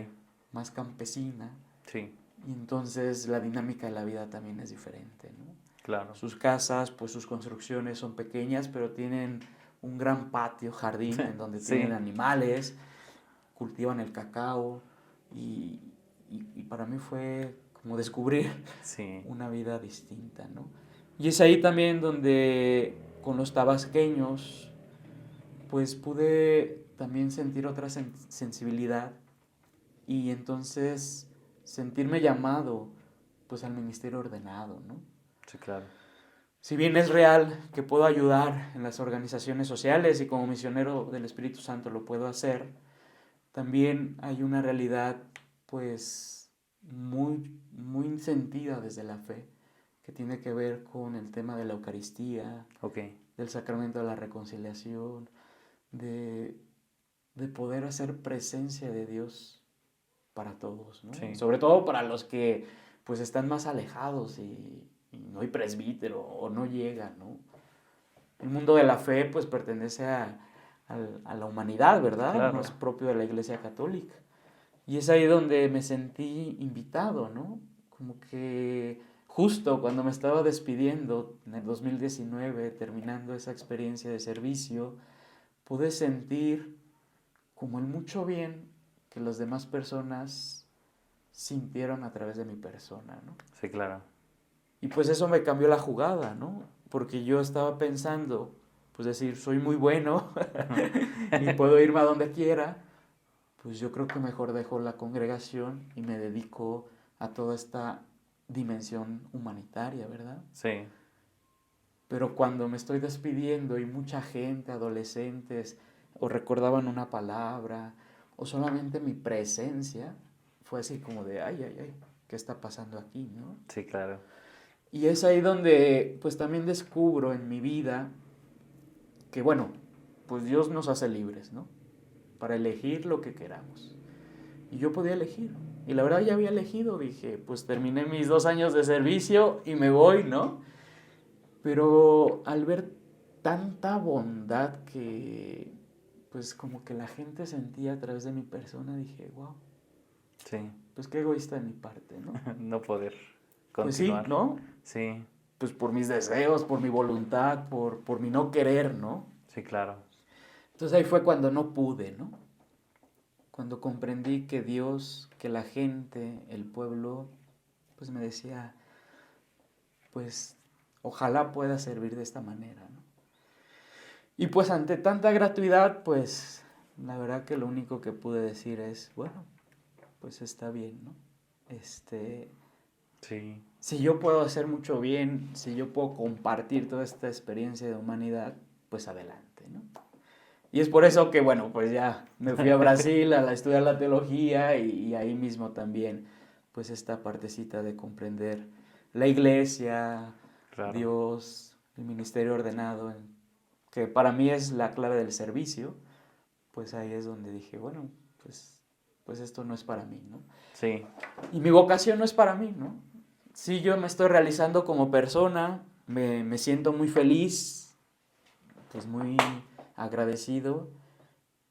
más campesina, Sí, y entonces la dinámica de la vida también es diferente, ¿no? claro. Sus casas, pues sus construcciones son pequeñas, pero tienen un gran patio, jardín, en donde tienen Sí, animales, cultivan el cacao, y, y para mí fue como descubrir sí. una vida distinta, ¿no? Y es ahí también donde con los tabasqueños, pues pude también sentir otra sensibilidad y entonces sentirme llamado pues al ministerio ordenado, ¿no? Sí, claro. Si bien es real que puedo ayudar en las organizaciones sociales y como misionero del Espíritu Santo lo puedo hacer, también hay una realidad pues muy sentida desde la fe, que tiene que ver con el tema de la Eucaristía, Ok. del sacramento de la reconciliación, de, de poder hacer presencia de Dios para todos, ¿no? Sí. Sobre todo para los que pues están más alejados y no hay presbítero o no llegan, ¿no? El mundo de la fe pues pertenece a la humanidad, ¿verdad? No Claro. es propio de la Iglesia Católica. Y es ahí donde me sentí invitado, ¿no? Como que justo cuando me estaba despidiendo en el 2019, terminando esa experiencia de servicio, pude sentir como el mucho bien que las demás personas sintieron a través de mi persona, ¿no? Sí, claro. Y pues eso me cambió la jugada, ¿no? Porque yo estaba pensando, pues decir, soy muy bueno y puedo irme a donde quiera, pues yo creo que mejor dejo la congregación y me dedico a toda esta dimensión humanitaria, ¿verdad? Sí. Pero cuando me estoy despidiendo y mucha gente, adolescentes, o recordaban una palabra, o solamente mi presencia, fue así como de, ay, ay, ay, ¿qué está pasando aquí, no? Sí, claro. Y es ahí donde pues también descubro en mi vida que bueno, pues Dios nos hace libres, ¿no? Para elegir lo que queramos. Y yo podía elegir. Y la verdad ya había elegido, dije, pues terminé mis 2 años de servicio y me voy, ¿no? Pero al ver tanta bondad que pues como que la gente sentía a través de mi persona, dije, wow, Sí. pues qué egoísta de mi parte, ¿no? No poder Pues sí, continuar. ¿no? Sí. Pues por mis deseos, por mi voluntad, por mi no querer, ¿no? Sí, claro. Entonces ahí fue cuando no pude, ¿no? Cuando comprendí que Dios, que la gente, el pueblo, pues me decía, pues ojalá pueda servir de esta manera, ¿no? Y pues ante tanta gratuidad, pues la verdad que lo único que pude decir es, bueno, pues está bien, ¿no? Sí. Si yo puedo hacer mucho bien, si yo puedo compartir toda esta experiencia de humanidad, pues adelante, ¿no? Y es por eso que, bueno, pues ya me fui a Brasil a estudiar la teología y ahí mismo también, pues esta partecita de comprender la iglesia, Claro. Dios, el ministerio ordenado, que para mí es la clave del servicio, pues ahí es donde dije, bueno, pues esto no es para mí, ¿no? Sí. Y mi vocación no es para mí, ¿no? Sí, yo me estoy realizando como persona, me siento muy feliz, pues muy agradecido,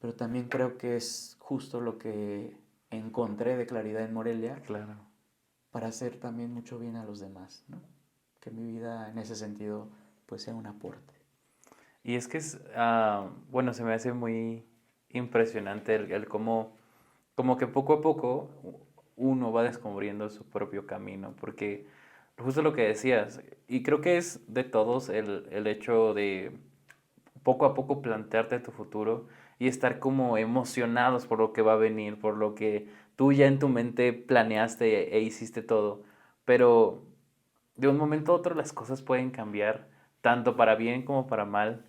pero también creo que es justo lo que encontré de claridad en Morelia Claro. para hacer también mucho bien a los demás, ¿no? Que mi vida en ese sentido pues sea un aporte. Y es que es, bueno, se me hace muy impresionante el cómo, como que poco a poco uno va descubriendo su propio camino, porque justo lo que decías, y creo que es de todos el hecho de poco a poco plantearte tu futuro y estar como emocionados por lo que va a venir, por lo que tú ya en tu mente planeaste e hiciste todo, pero de un momento a otro las cosas pueden cambiar, tanto para bien como para mal,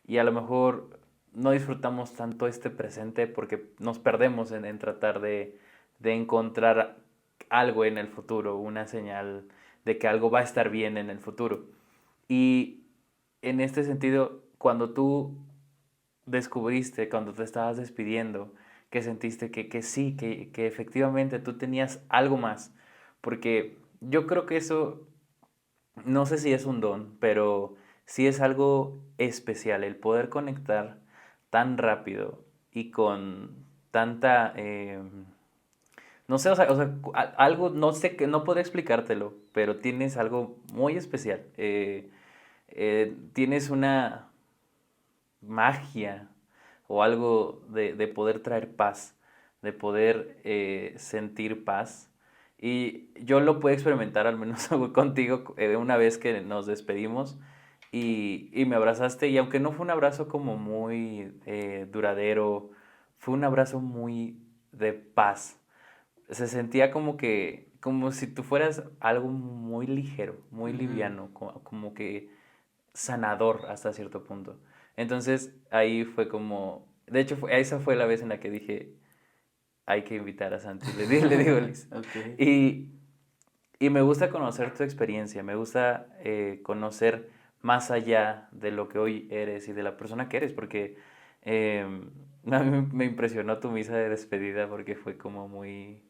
y a lo mejor no disfrutamos tanto este presente porque nos perdemos en tratar de encontrar algo en el futuro, una señal de que algo va a estar bien en el futuro. Y en este sentido, cuando tú descubriste, cuando te estabas despidiendo, que sentiste que sí, que efectivamente tú tenías algo más, porque yo creo que eso no sé si es un don, pero sí es algo especial, el poder conectar tan rápido y con tanta, no sé, algo, no sé, que no podría explicártelo, pero tienes algo muy especial. Tienes una magia o algo de poder traer paz, de poder sentir paz. Y yo lo pude experimentar, al menos contigo, una vez que nos despedimos y me abrazaste. Y aunque no fue un abrazo como muy duradero, fue un abrazo muy de paz. Se sentía como que, como si tú fueras algo muy ligero, muy Uh-huh. liviano, como que sanador hasta cierto punto. Entonces ahí fue como, de hecho esa fue la vez en la que dije, hay que invitar a Santi, le digo Liz. Ok. Y, Y me gusta conocer tu experiencia, me gusta conocer más allá de lo que hoy eres y de la persona que eres, porque eh, a mí me impresionó tu misa de despedida porque fue como muy,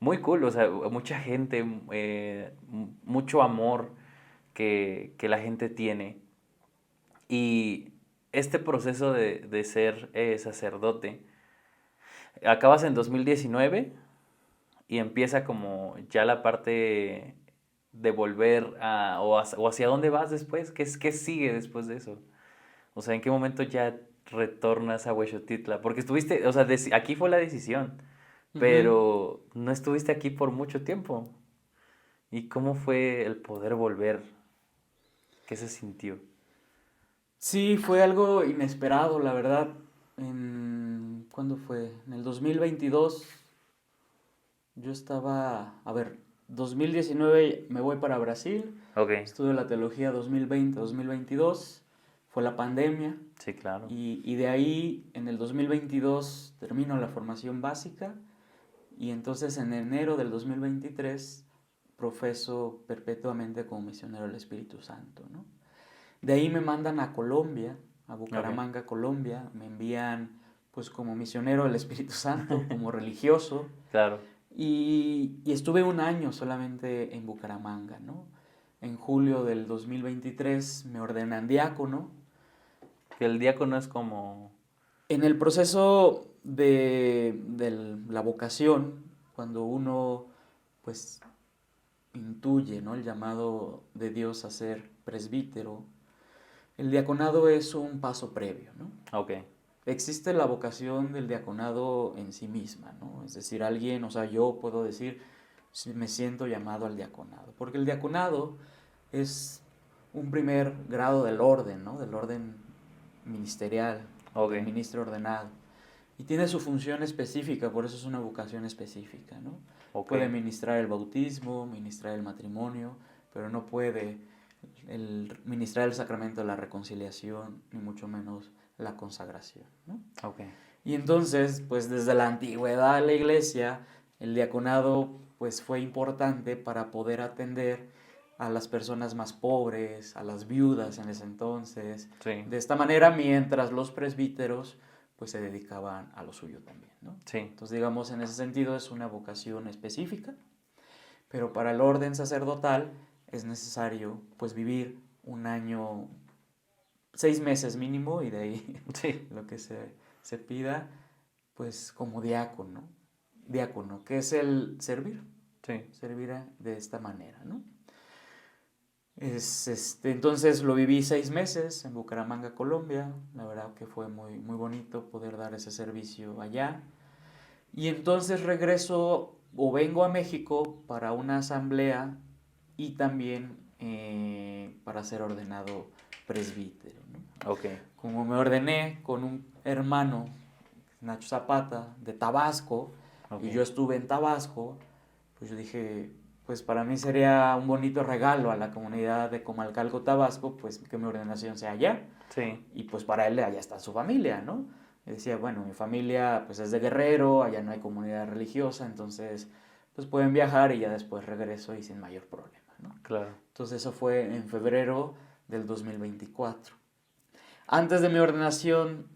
muy cool, o sea, mucha gente, mucho amor que la gente tiene. Y este proceso de ser sacerdote, acabas en 2019 y empieza como ya la parte de volver a, o hacia dónde vas después, qué sigue después de eso. O sea, ¿en qué momento ya retornas a Huexotitla? Porque estuviste, o sea, aquí fue la decisión, Ujú. pero no estuviste aquí por mucho tiempo. ¿Y cómo fue el poder volver? ¿Qué se sintió? Sí, fue algo inesperado, la verdad. ¿Cuándo fue? En el 2022 yo estaba, a ver, 2019 me voy para Brasil, Ok, estudio la teología 2020-2022, fue la pandemia sí, claro. y de ahí en el 2022 termino la formación básica y entonces en enero del 2023 profeso perpetuamente como misionero del Espíritu Santo, ¿no? De ahí me mandan a Colombia, a Ok, Bucaramanga, Colombia, me envían pues como misionero del Espíritu Santo, como religioso, claro. y estuve un año solamente en Bucaramanga, ¿no? En julio del 2023 me ordenan diácono. Que el diácono es como... En el proceso de la vocación, cuando uno pues intuye, ¿no?, el llamado de Dios a ser presbítero, el diaconado es un paso previo, ¿no? Ok, Existe la vocación del diaconado en sí misma, ¿no? Es decir, alguien, o sea, yo puedo decir, si me siento llamado al diaconado, porque el diaconado es un primer grado del orden, ¿no? Del orden ministerial, ok, del ministro ordenado. Y tiene su función específica, por eso es una vocación específica, ¿no? ok, Puede ministrar el bautismo, ministrar el matrimonio, pero no puede ministrar el sacramento de la reconciliación, ni mucho menos la consagración, ¿no? ok. Y entonces, pues desde la antigüedad de la iglesia, el diaconado pues fue importante para poder atender a las personas más pobres, a las viudas en ese entonces. Sí, De esta manera, mientras los presbíteros pues se dedicaban a lo suyo también, ¿no? sí, Entonces, digamos, en ese sentido es una vocación específica, pero para el orden sacerdotal es necesario pues vivir un año, 6 meses mínimo, y de ahí sí, lo que se pida, pues como diácono. Diácono, que es el servir, sí. servir de esta manera, ¿no? Entonces lo viví 6 meses en Bucaramanga, Colombia. La verdad que fue muy, muy bonito poder dar ese servicio allá. Y entonces regreso o vengo a México para una asamblea y también para ser ordenado presbítero, ¿no? Ok, Como me ordené con un hermano, Nacho Zapata, de Tabasco, ok. y yo estuve en Tabasco, pues yo dije, pues para mí sería un bonito regalo a la comunidad de Comalcalco, Tabasco, pues que mi ordenación sea allá. Sí, Y pues para él allá está su familia, ¿no? Y decía, bueno, mi familia pues es de Guerrero, allá no hay comunidad religiosa, entonces pues pueden viajar y ya después regreso y sin mayor problema, ¿no? claro. Entonces eso fue en febrero del 2024. Antes de mi ordenación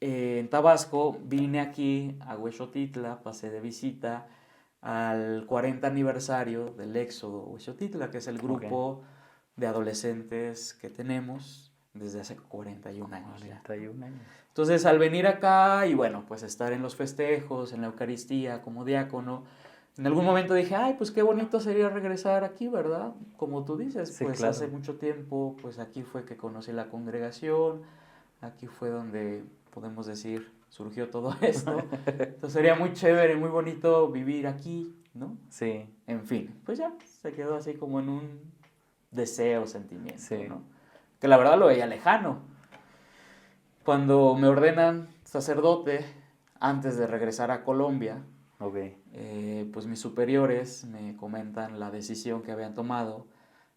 en Tabasco, vine aquí a Huexotitla, pasé de visita al 40 aniversario del Éxodo Huexotitla, que es el Ok. grupo de adolescentes que tenemos desde hace 41 años ya, ¿no? 41 años. Entonces, al venir acá y bueno, pues estar en los festejos, en la Eucaristía como diácono, en algún momento dije, ay, pues qué bonito sería regresar aquí, ¿verdad? Como tú dices, Sí, pues hace claro. mucho tiempo, pues aquí fue que conocí la congregación, aquí fue donde, podemos decir, surgió todo esto. Entonces sería muy chévere, muy bonito vivir aquí, ¿no? Sí, En fin, pues ya, se quedó así como en un deseo, sentimiento, sí. ¿no? Que la verdad lo veía lejano. Cuando me ordenan sacerdote, antes de regresar a Colombia, Ok, pues mis superiores me comentan la decisión que habían tomado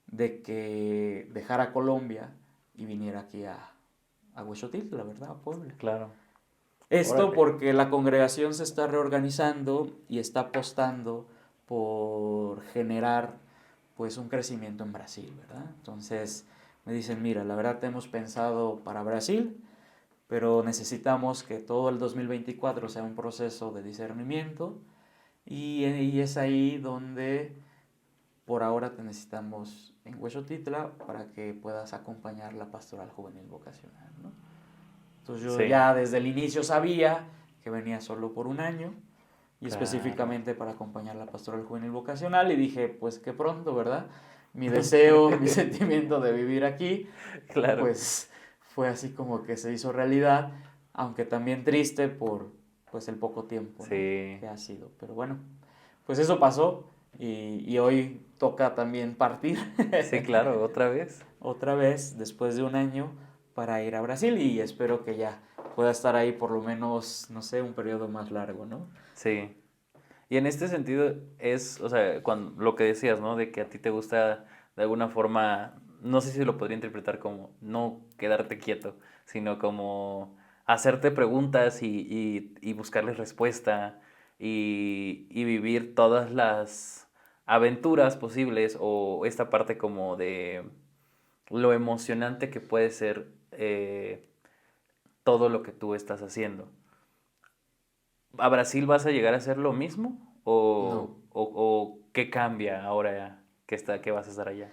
de que dejara Colombia y viniera aquí a Huexotil, la verdad, a Puebla. claro. Esto Órale. porque la congregación se está reorganizando y está apostando por generar pues un crecimiento en Brasil, ¿verdad? Entonces me dicen, mira, la verdad te hemos pensado para Brasil, pero necesitamos que todo el 2024 sea un proceso de discernimiento y es ahí donde por ahora te necesitamos en Huexotitla para que puedas acompañar la pastoral juvenil vocacional, ¿no? Entonces yo Sí, ya desde el inicio sabía que venía solo por un año y claro. específicamente para acompañar la pastoral juvenil vocacional y dije, pues que pronto, ¿verdad? Mi deseo, mi sentimiento de vivir aquí, Claro, pues fue así como que se hizo realidad, aunque también triste por pues el poco tiempo, ¿no? sí, Que ha sido. Pero bueno, pues eso pasó y hoy toca también partir sí, claro, otra vez. otra vez después de un año para ir a Brasil y espero que ya pueda estar ahí por lo menos, no sé, un periodo más largo, ¿no? Sí. Y en este sentido es, o sea, cuando, lo que decías, ¿no? De que a ti te gusta de alguna forma, no sé si lo podría interpretar como no quedarte quieto, sino como hacerte preguntas y buscarles respuesta y vivir todas las aventuras posibles o esta parte como de lo emocionante que puede ser todo lo que tú estás haciendo. ¿A Brasil vas a llegar a hacer lo mismo? No. ¿O qué cambia ahora que vas a estar allá?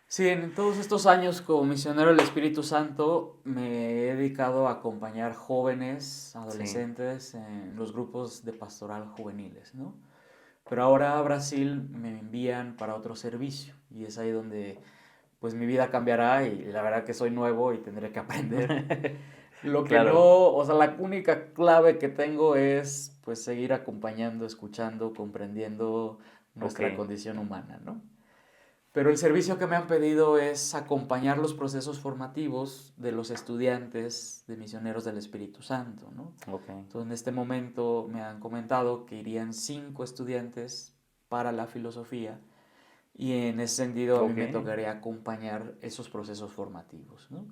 Sí, en todos estos años como misionero del Espíritu Santo me he dedicado a acompañar jóvenes, Sí, adolescentes en los grupos de pastoral juveniles, ¿no? Pero ahora a Brasil me envían para otro servicio y es ahí donde pues mi vida cambiará y la verdad que soy nuevo y tendré que aprender. Lo que no, claro, o sea, la única clave que tengo es pues seguir acompañando, escuchando, comprendiendo ok, nuestra condición humana, ¿no? Pero el servicio que me han pedido es acompañar los procesos formativos de los estudiantes de misioneros del Espíritu Santo, ¿no? ok, Entonces, en este momento me han comentado que irían 5 estudiantes para la filosofía y en ese sentido a mí ok, me tocaría acompañar esos procesos formativos, ¿no?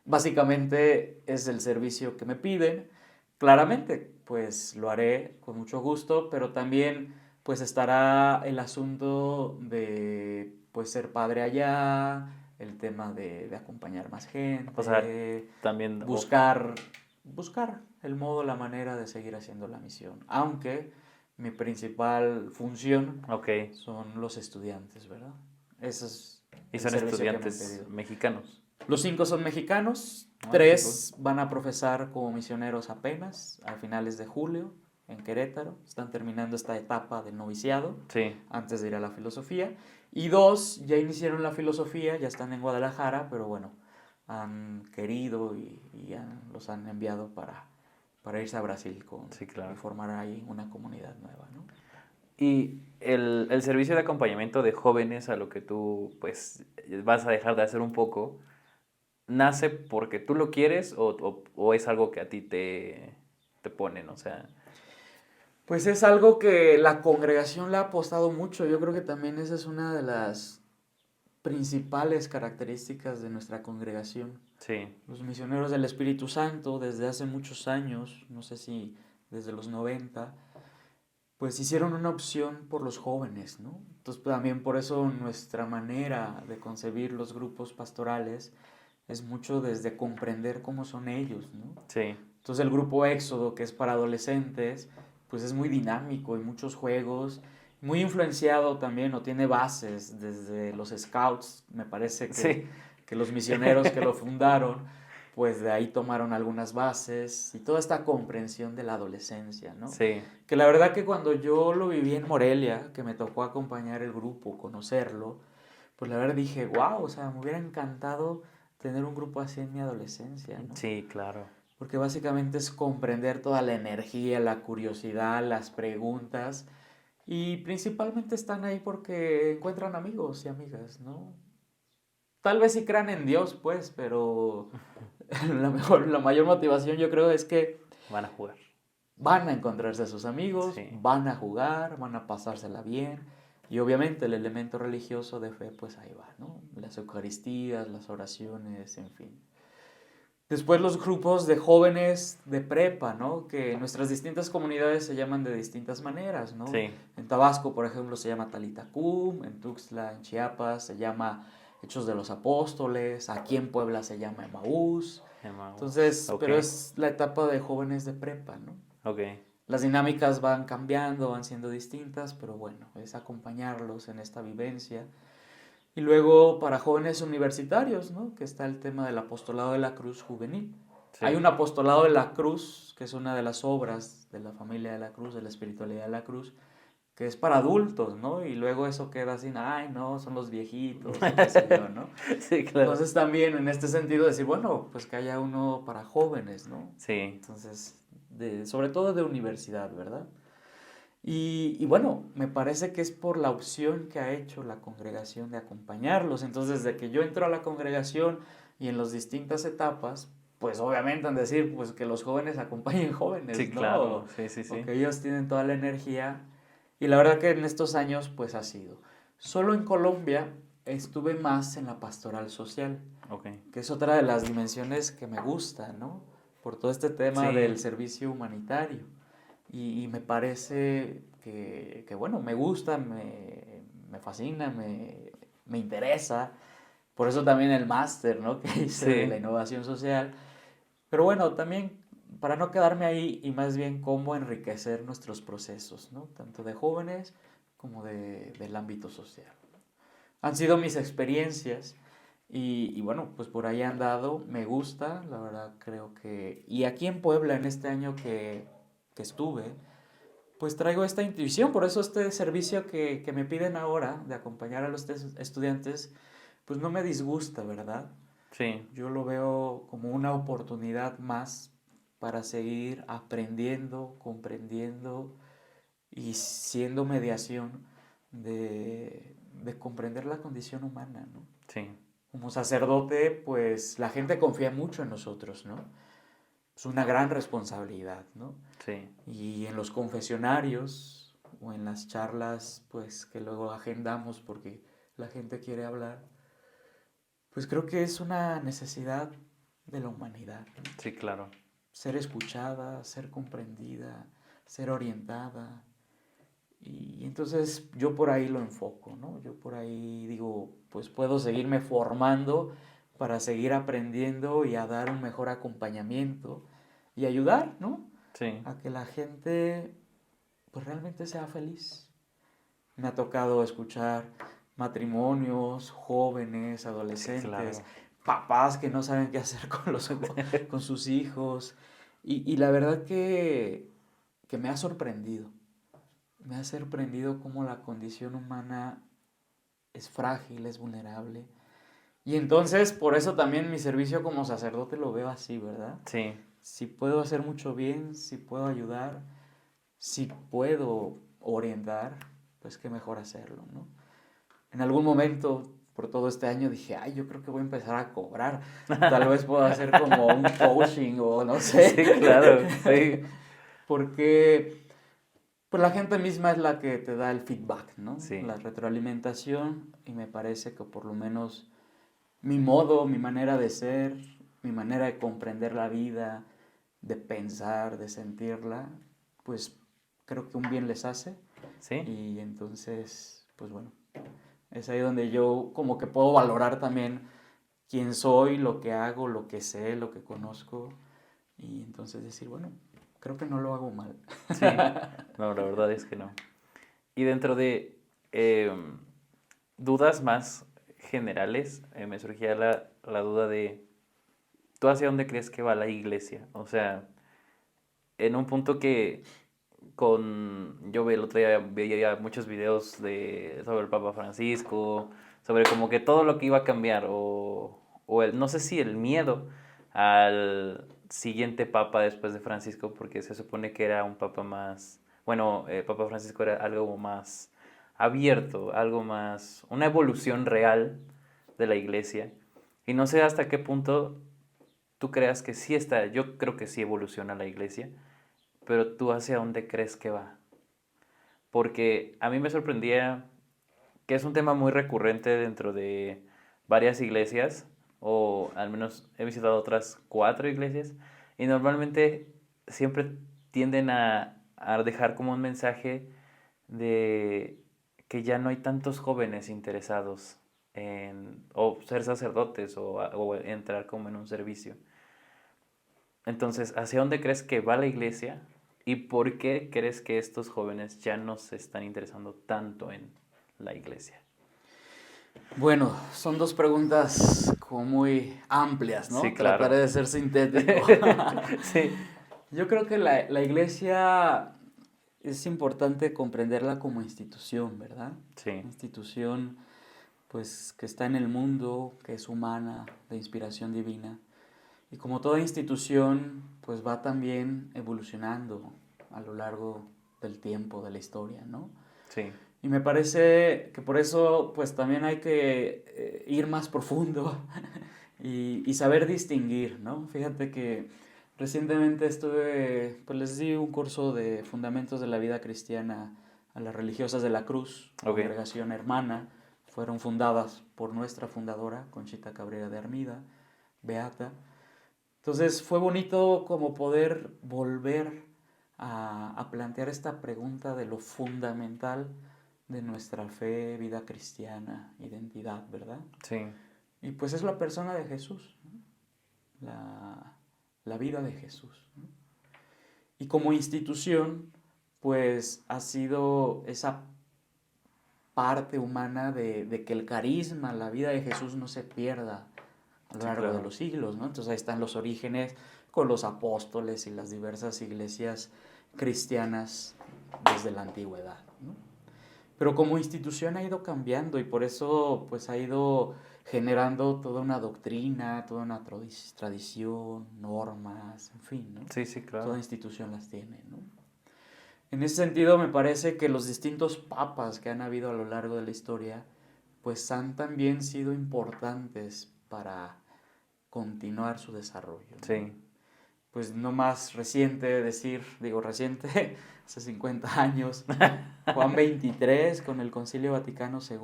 Básicamente es el servicio que me piden. Claramente, pues lo haré con mucho gusto, pero también pues estará el asunto de pues ser padre allá, el tema de acompañar más o sea, gente, también, buscar el modo, la manera de seguir haciendo la misión. Aunque mi principal función ok, son los estudiantes, ¿verdad? Ese es y el son servicio que me han estudiantes pedido. mexicanos. Los 5 son mexicanos, Ah, qué cool. 3 van a profesar como misioneros apenas a finales de julio en Querétaro. Están terminando esta etapa del noviciado Sí, antes de ir a la filosofía. Y 2 ya iniciaron la filosofía, ya están en Guadalajara, pero bueno, han querido los han enviado para irse a Brasil sí, y claro. formar ahí una comunidad nueva, ¿no? Y el servicio de acompañamiento de jóvenes a lo que tú, pues, vas a dejar de hacer un poco, ¿nace porque tú lo quieres o es algo que a ti te ponen? O sea, Pues es algo que la congregación le ha apostado mucho. Yo creo que también esa es una de las principales características de nuestra congregación. sí, Los misioneros del Espíritu Santo desde hace muchos años, no sé si desde los 90, pues hicieron una opción por los jóvenes, ¿no? Entonces también por eso nuestra manera de concebir los grupos pastorales es mucho desde comprender cómo son ellos, ¿no? sí, Entonces el grupo Éxodo, que es para adolescentes, pues es muy dinámico y muchos juegos, muy influenciado también o tiene bases desde los scouts, me parece que, sí, que los misioneros que lo fundaron, pues de ahí tomaron algunas bases y toda esta comprensión de la adolescencia, ¿no? sí, Que la verdad que cuando yo lo viví en Morelia, que me tocó acompañar el grupo, conocerlo, pues la verdad dije, wow, o sea, me hubiera encantado tener un grupo así en mi adolescencia, ¿no? sí, claro. Porque básicamente es comprender toda la energía, la curiosidad, las preguntas y principalmente están ahí porque encuentran amigos y amigas, ¿no? Tal vez sí crean en Dios, pues, pero la mayor motivación yo creo es que Van a jugar. van a encontrarse a sus amigos, Sí, van a jugar, van a pasársela bien y obviamente el elemento religioso de fe pues ahí va, ¿no? Las Eucaristías, las oraciones, en fin. Después los grupos de jóvenes de prepa, ¿no? Que en nuestras distintas comunidades se llaman de distintas maneras, ¿no? Sí, En Tabasco, por ejemplo, se llama Talitacum, en Tuxtla, en Chiapas, se llama Hechos de los Apóstoles, aquí en Puebla se llama Emaús. Emmaus. Entonces, Ok, pero es la etapa de jóvenes de prepa, ¿no? ok. Las dinámicas van cambiando, van siendo distintas, pero bueno, es acompañarlos en esta vivencia. Y luego para jóvenes universitarios, ¿no? Que está el tema del apostolado de la cruz juvenil. Hay Sí, un apostolado de la cruz, que es una de las obras de la familia de la cruz, de la espiritualidad de la cruz, que es para adultos, ¿no? Y luego eso queda así, ay, no, son los viejitos, y qué sé yo, ¿no? sí, claro. Entonces también en este sentido decir, bueno, pues que haya uno para jóvenes, ¿no? Sí, Entonces, sobre todo de universidad, ¿verdad? Y bueno, me parece que es por la opción que ha hecho la congregación de acompañarlos. Entonces, desde que yo entro a la congregación y en las distintas etapas, pues obviamente han de decir pues que los jóvenes acompañen jóvenes, sí, ¿no? claro. Sí, sí, O sí. que ellos tienen toda la energía. Y la verdad que en estos años pues ha sido. Solo en Colombia estuve más en la pastoral social, Ok. que es otra de las dimensiones que me gusta, ¿no? Por todo este tema Sí, del servicio humanitario. Y me parece bueno, me gusta, me fascina, me interesa. Por eso también el máster, ¿no? Que hice de la sí, innovación social. Pero bueno, también para no quedarme ahí y más bien cómo enriquecer nuestros procesos, ¿no? Tanto de jóvenes como del ámbito social. Han sido mis experiencias y bueno, pues por ahí han dado, me gusta, la verdad creo que... Y aquí en Puebla, en este año que estuve, pues traigo esta intuición, por eso este servicio que me piden ahora de acompañar a los estudiantes, pues no me disgusta, ¿verdad? sí, Yo lo veo como una oportunidad más para seguir aprendiendo, comprendiendo y siendo mediación de comprender la condición humana, ¿no? sí, Como sacerdote, pues la gente confía mucho en nosotros, ¿no? Es una gran responsabilidad, ¿no? sí, Y en los confesionarios o en las charlas, pues que luego agendamos porque la gente quiere hablar, pues creo que es una necesidad de la humanidad, ¿no? sí, claro. Ser escuchada, ser comprendida, ser orientada. Y entonces yo por ahí lo enfoco, ¿no? Yo por ahí digo, pues puedo seguirme formando para seguir aprendiendo y a dar un mejor acompañamiento y ayudar, ¿no? Sí, A que la gente pues realmente sea feliz. Me ha tocado escuchar matrimonios, jóvenes, sí, adolescentes, claro. papás que no saben qué hacer con sus hijos. Y la verdad que me ha sorprendido. Me ha sorprendido cómo la condición humana es frágil, es vulnerable. Y entonces, por eso también mi servicio como sacerdote lo veo así, ¿verdad? Sí, Si puedo hacer mucho bien, si puedo ayudar, si puedo orientar, pues qué mejor hacerlo, ¿no? En algún momento, por todo este año, dije, ay, yo creo que voy a empezar a cobrar. Tal vez puedo hacer como un coaching o no sé. sí, claro, sí, Porque pues la gente misma es la que te da el feedback, ¿no? sí, La retroalimentación y me parece que por lo menos mi modo, mi manera de ser, mi manera de comprender la vida, de pensar, de sentirla, pues creo que un bien les hace sí, y entonces, pues bueno, es ahí donde yo como que puedo valorar también quién soy, lo que hago, lo que sé, lo que conozco y entonces decir, bueno, creo que no lo hago mal. sí. No, la verdad es que no. Y dentro de dudas más generales, me surgía la duda de, ¿tú hacia dónde crees que va la iglesia? O sea, en un punto que yo el otro día veía muchos videos sobre el Papa Francisco, sobre como que todo lo que iba a cambiar, o no sé si el miedo al siguiente Papa después de Francisco, porque se supone que era un Papa más, bueno, Papa Francisco era algo más abierto, algo más, una evolución real de la iglesia. Y no sé hasta qué punto tú creas que sí está, yo creo que sí evoluciona la iglesia, pero tú hacia dónde crees que va. Porque a mí me sorprendía que es un tema muy recurrente dentro de varias iglesias, o al menos he visitado otras 4 iglesias, y normalmente siempre tienden a dejar como un mensaje de que ya no hay tantos jóvenes interesados en o ser sacerdotes o entrar como en un servicio. Entonces, ¿hacia dónde crees que va la iglesia y por qué crees que estos jóvenes ya no se están interesando tanto en la iglesia? Bueno, son dos preguntas como muy amplias, Sí, ¿no? claro. Trataré de ser sintético. Sí, Yo creo que la iglesia es importante comprenderla como institución, ¿verdad? sí, Institución, pues, que está en el mundo, que es humana, de inspiración divina. Y como toda institución, pues va también evolucionando a lo largo del tiempo, de la historia, ¿no? sí, Y me parece que por eso, pues también hay que ir más profundo y saber distinguir, ¿no? Fíjate que recientemente pues les di un curso de Fundamentos de la Vida Cristiana a las Religiosas de la Cruz, ok, congregación hermana. Fueron fundadas por nuestra fundadora, Conchita Cabrera de Armida, beata. Entonces fue bonito como poder volver a plantear esta pregunta de lo fundamental de nuestra fe, vida cristiana, identidad, ¿verdad? sí, Y pues es la persona de Jesús, ¿no? La vida de Jesús, ¿no? Y como institución, pues ha sido esa parte humana de que el carisma, la vida de Jesús no se pierda a lo sí, largo de claro, los siglos, ¿no? Entonces ahí están los orígenes con los apóstoles y las diversas iglesias cristianas desde la antigüedad, ¿no? Pero como institución ha ido cambiando y por eso pues ha ido generando toda una doctrina, toda una tradición, normas, en fin, ¿no? sí, sí, Toda claro, institución las tiene, ¿no? En ese sentido me parece que los distintos papas que han habido a lo largo de la historia pues han también sido importantes para continuar su desarrollo, ¿no? sí, Pues no más reciente decir, digo reciente, hace 50 años, Juan 23 con el Concilio Vaticano II,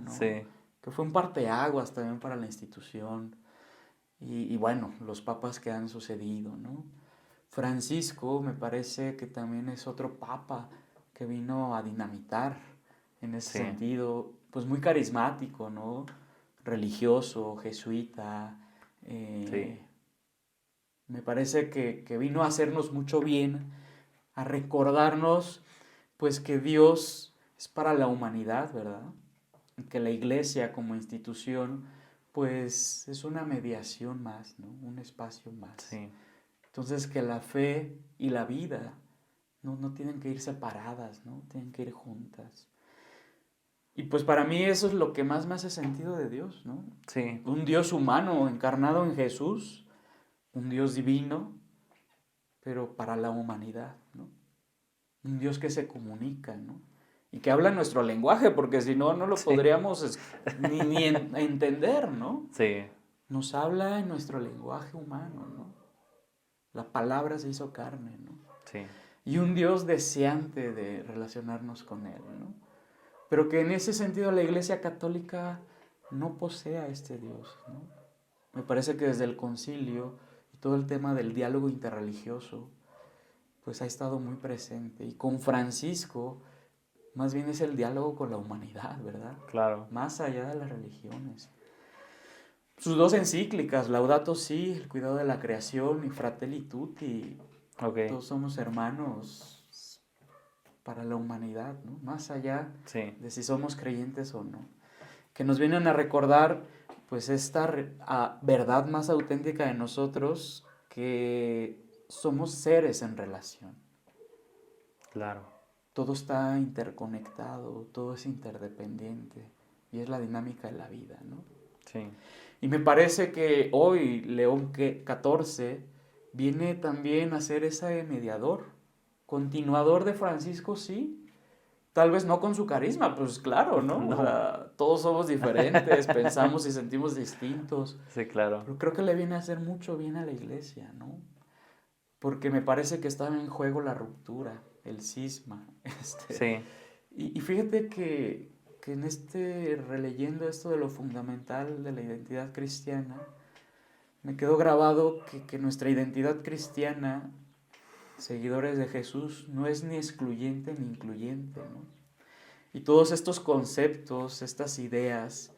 ¿no? sí, Que fue un parteaguas también para la institución. Y bueno, los papas que han sucedido, ¿no? Francisco me parece que también es otro papa que vino a dinamitar en ese sí, sentido, pues muy carismático, ¿no? Religioso, jesuita, sí, me parece que vino a hacernos mucho bien, a recordarnos pues que Dios es para la humanidad, ¿verdad? Y que la iglesia como institución pues es una mediación más, ¿no? Un espacio más. sí, Entonces que la fe y la vida no tienen que ir separadas, ¿no? Tienen que ir juntas. Y pues para mí eso es lo que más me hace sentido de Dios, ¿no? sí, Un Dios humano encarnado en Jesús, un Dios divino, pero para la humanidad, ¿no? Un Dios que se comunica, ¿no? Y que habla nuestro lenguaje, porque si no, no lo sí, podríamos ni entender, ¿no? sí, Nos habla en nuestro lenguaje humano, ¿no? La palabra se hizo carne, ¿no? sí, Y un Dios deseante de relacionarnos con Él, ¿no? Pero que en ese sentido la Iglesia Católica no posee a este Dios, ¿no? Me parece que desde el concilio y todo el tema del diálogo interreligioso, pues ha estado muy presente. Y con Francisco, más bien es el diálogo con la humanidad, ¿verdad? claro, Más allá de las religiones. Sus dos encíclicas, Laudato Si, el cuidado de la creación, y Fratelli Tutti, ok, todos somos hermanos para la humanidad, ¿no? Más allá sí, de si somos creyentes o no. Que nos vienen a recordar, pues, esta verdad más auténtica de nosotros, que somos seres en relación. claro, Todo está interconectado, todo es interdependiente y es la dinámica de la vida, ¿no? sí, Y me parece que hoy León XIV viene también a ser ese mediador, continuador de Francisco, sí, tal vez no con su carisma, pues claro, ¿no? O no, sea, todos somos diferentes, pensamos y sentimos distintos, sí, claro, pero creo que le viene a hacer mucho bien a la iglesia, ¿no? Porque me parece que está en juego la ruptura, el cisma. sí, Y fíjate que en releyendo esto de lo fundamental de la identidad cristiana, me quedó grabado que nuestra identidad cristiana, seguidores de Jesús, no es ni excluyente ni incluyente, ¿no? Y todos estos conceptos, estas ideas,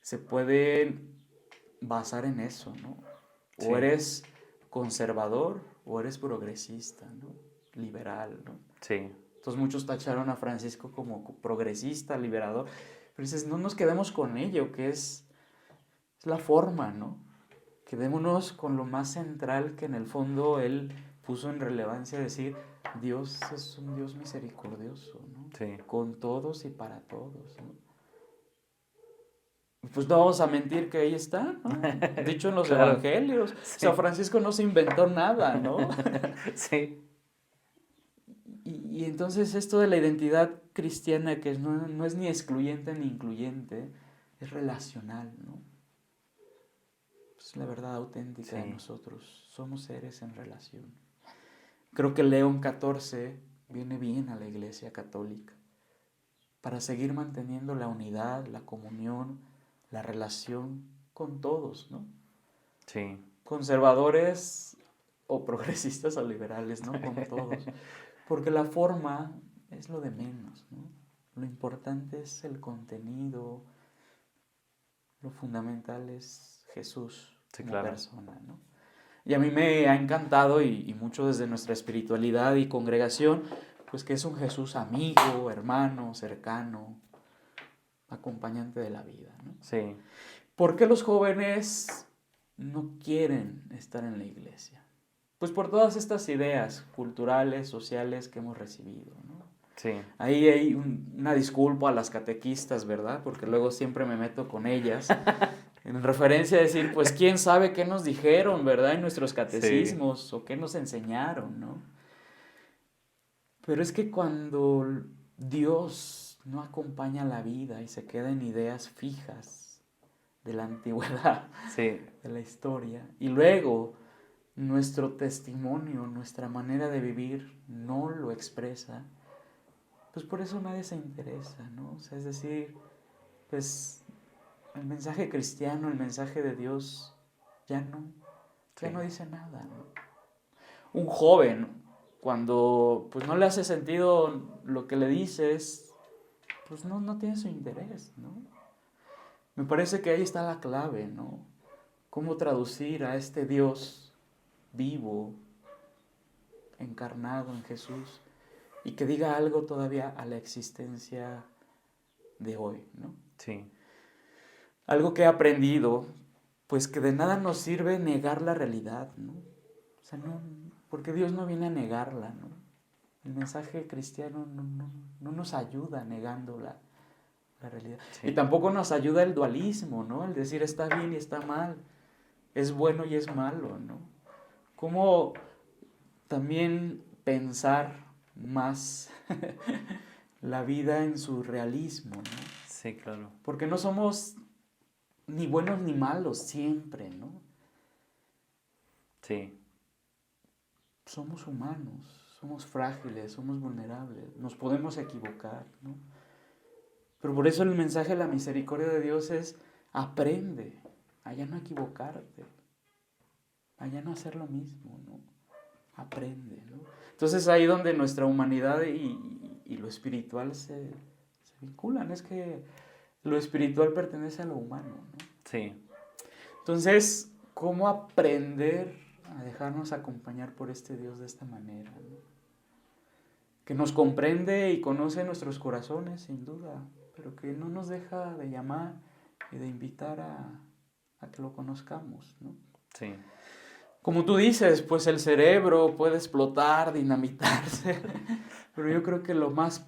se pueden basar en eso, ¿no? O Sí. eres conservador o eres progresista, ¿no? Liberal, ¿no? Sí. Entonces muchos tacharon a Francisco como progresista, liberador, pero dices, no nos quedemos con ello, que es la forma, ¿no? Quedémonos con lo más central que en el fondo él puso en relevancia, decir, Dios es un Dios misericordioso, ¿no? Sí. Con todos y para todos, ¿no? Pues no vamos a mentir que ahí está, ¿no? Dicho en los Claro. evangelios. O sea, Sí. Francisco no se inventó nada, ¿no? Sí. Y entonces esto de la identidad cristiana, que no es ni excluyente ni incluyente, es relacional, ¿no? Es la verdad auténtica de Sí. nosotros. Somos seres en relación. Creo que León XIV viene bien a la Iglesia Católica para seguir manteniendo la unidad, la comunión, la relación con todos, ¿no? Sí. Conservadores o progresistas o liberales, ¿no? Con todos. Porque la forma es lo de menos, ¿no? Lo importante es el contenido, lo fundamental es Jesús Sí, como claro. persona, ¿no? Y a mí me ha encantado, y mucho desde nuestra espiritualidad y congregación, pues que es un Jesús amigo, hermano, cercano, acompañante de la vida, ¿no? Sí. ¿Por qué los jóvenes no quieren estar en la iglesia? Pues por todas estas ideas culturales, sociales que hemos recibido, ¿no? Sí. Ahí hay una disculpa a las catequistas, ¿verdad? Porque luego siempre me meto con ellas. En referencia a decir, pues quién sabe qué nos dijeron, ¿verdad? En nuestros Sí. catecismos o qué nos enseñaron, ¿no? Pero es que cuando Dios no acompaña la vida y se queda en ideas fijas de la antigüedad, Sí. de la historia, y luego nuestro testimonio, nuestra manera de vivir no lo expresa, pues por eso nadie se interesa, ¿no? O sea, es decir, pues el mensaje cristiano, el mensaje de Dios ya Sí. no dice nada, ¿no? Un joven, cuando pues no le hace sentido lo que le dices, pues no tiene su interés, ¿no? Me parece que ahí está la clave, ¿no? Cómo traducir a este Dios vivo, encarnado en Jesús, y que diga algo todavía a la existencia de hoy, ¿no? Sí. Algo que he aprendido, pues que de nada nos sirve negar la realidad, ¿no? O sea, no, porque Dios no viene a negarla, ¿no? El mensaje cristiano no nos ayuda negando la realidad. Sí. Y tampoco nos ayuda el dualismo, ¿no? El decir está bien y está mal, es bueno y es malo, ¿no? Cómo también pensar más la vida en su realismo, ¿no? Sí, claro. Porque no somos ni buenos ni malos siempre, ¿no? Sí. Somos humanos, somos frágiles, somos vulnerables, nos podemos equivocar, ¿no? Pero por eso el mensaje de la misericordia de Dios es aprende a ya no equivocarte, a ya no hacer lo mismo, ¿no? Aprende, ¿no? Entonces ahí donde nuestra humanidad y lo espiritual se vinculan, es que lo espiritual pertenece a lo humano, ¿no? Sí. Entonces, ¿cómo aprender a dejarnos acompañar por este Dios de esta manera, ¿no? Que nos comprende y conoce nuestros corazones, sin duda, pero que no nos deja de llamar y de invitar a que lo conozcamos, ¿no? Sí. Como tú dices, pues el cerebro puede explotar, dinamitarse, pero yo creo que lo más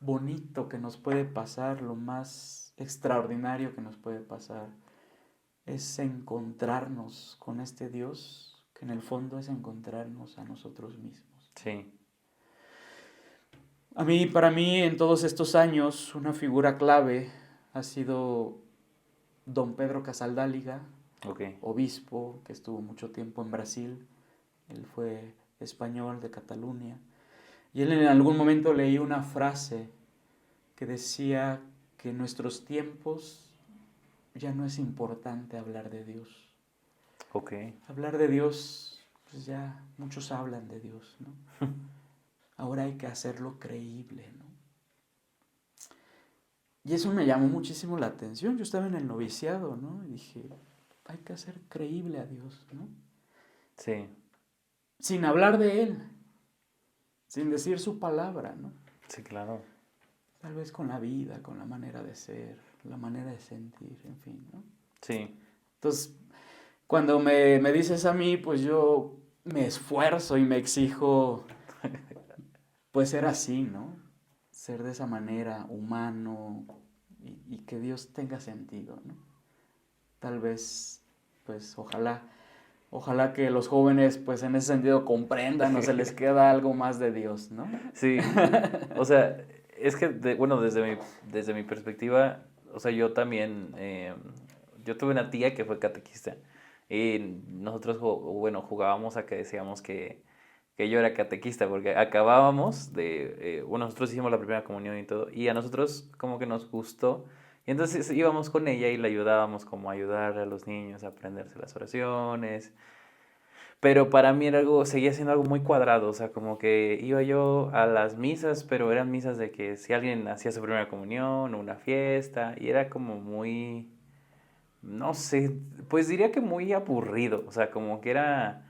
bonito que nos puede pasar, lo más extraordinario que nos puede pasar, es encontrarnos con este Dios, que en el fondo es encontrarnos a nosotros mismos. Sí. Para mí, en todos estos años, una figura clave ha sido don Pedro Casaldáliga, Ok. obispo que estuvo mucho tiempo en Brasil. Él fue español de Cataluña. Y él en algún momento leí una frase que decía que nuestros tiempos ya no es importante hablar de Dios. Ok. Hablar de Dios, pues ya muchos hablan de Dios, ¿no? Ahora hay que hacerlo creíble, ¿no? Y eso me llamó muchísimo la atención. Yo estaba en el noviciado, ¿no? Y dije, hay que hacer creíble a Dios, ¿no? Sí, Sin hablar de Él, sin decir su palabra, ¿no? sí, claro. Tal vez con la vida, con la manera de ser, la manera de sentir, en fin, ¿no? Sí, Entonces, cuando me dices a mí, pues yo me esfuerzo y me exijo, pues ser así, ¿no? Ser de esa manera, humano, y que Dios tenga sentido, ¿no? Tal vez, pues ojalá que los jóvenes, pues en ese sentido comprendan o se les queda algo más de Dios, ¿no? sí. O sea, es que, bueno, desde mi perspectiva, o sea, yo también, yo tuve una tía que fue catequista y nosotros, bueno, jugábamos a que decíamos que yo era catequista porque acabábamos bueno, nosotros hicimos la primera comunión y todo y a nosotros como que nos gustó y entonces íbamos con ella y le ayudábamos como a ayudar a los niños a aprenderse las oraciones. Pero para mí era algo, seguía siendo algo muy cuadrado, o sea, como que iba yo a las misas, pero eran misas de que si alguien hacía su primera comunión o una fiesta, y era como muy, no sé, pues diría que muy aburrido, o sea, como que era,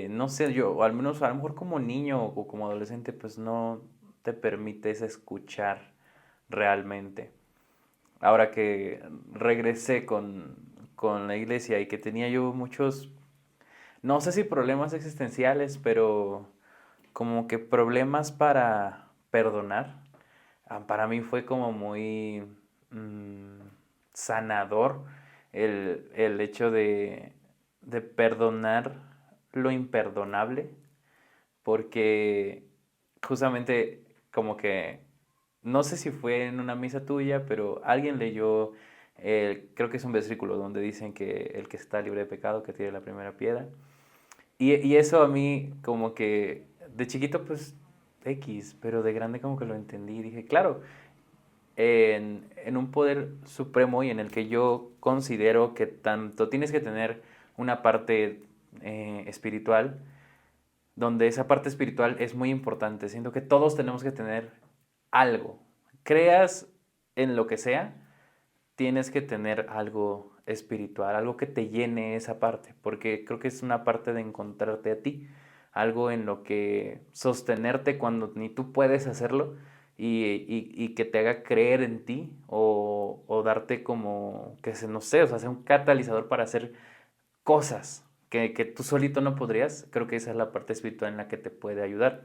no sé, yo, o al menos a lo mejor como niño o como adolescente, pues no te permites escuchar realmente. Ahora que regresé con la iglesia y que tenía yo muchos no sé si problemas existenciales, pero como que problemas para perdonar. Para mí fue como muy mm, sanador el hecho de perdonar lo imperdonable, porque justamente como que, no sé si fue en una misa tuya, pero alguien leyó, creo que es un versículo donde dicen que el que está libre de pecado, que tire la primera piedra. Y eso a mí como que de chiquito pues X, pero de grande como que lo entendí y dije, claro, en un poder supremo y en el que yo considero que tanto tienes que tener una parte espiritual, donde esa parte espiritual es muy importante. Siento que todos tenemos que tener algo. Creas en lo que sea, tienes que tener algo espiritual, algo que te llene esa parte, porque creo que es una parte de encontrarte a ti, algo en lo que sostenerte cuando ni tú puedes hacerlo y que te haga creer en ti o darte como, que se, no sé, o sea, sea un catalizador para hacer cosas que tú solito no podrías, creo que esa es la parte espiritual en la que te puede ayudar.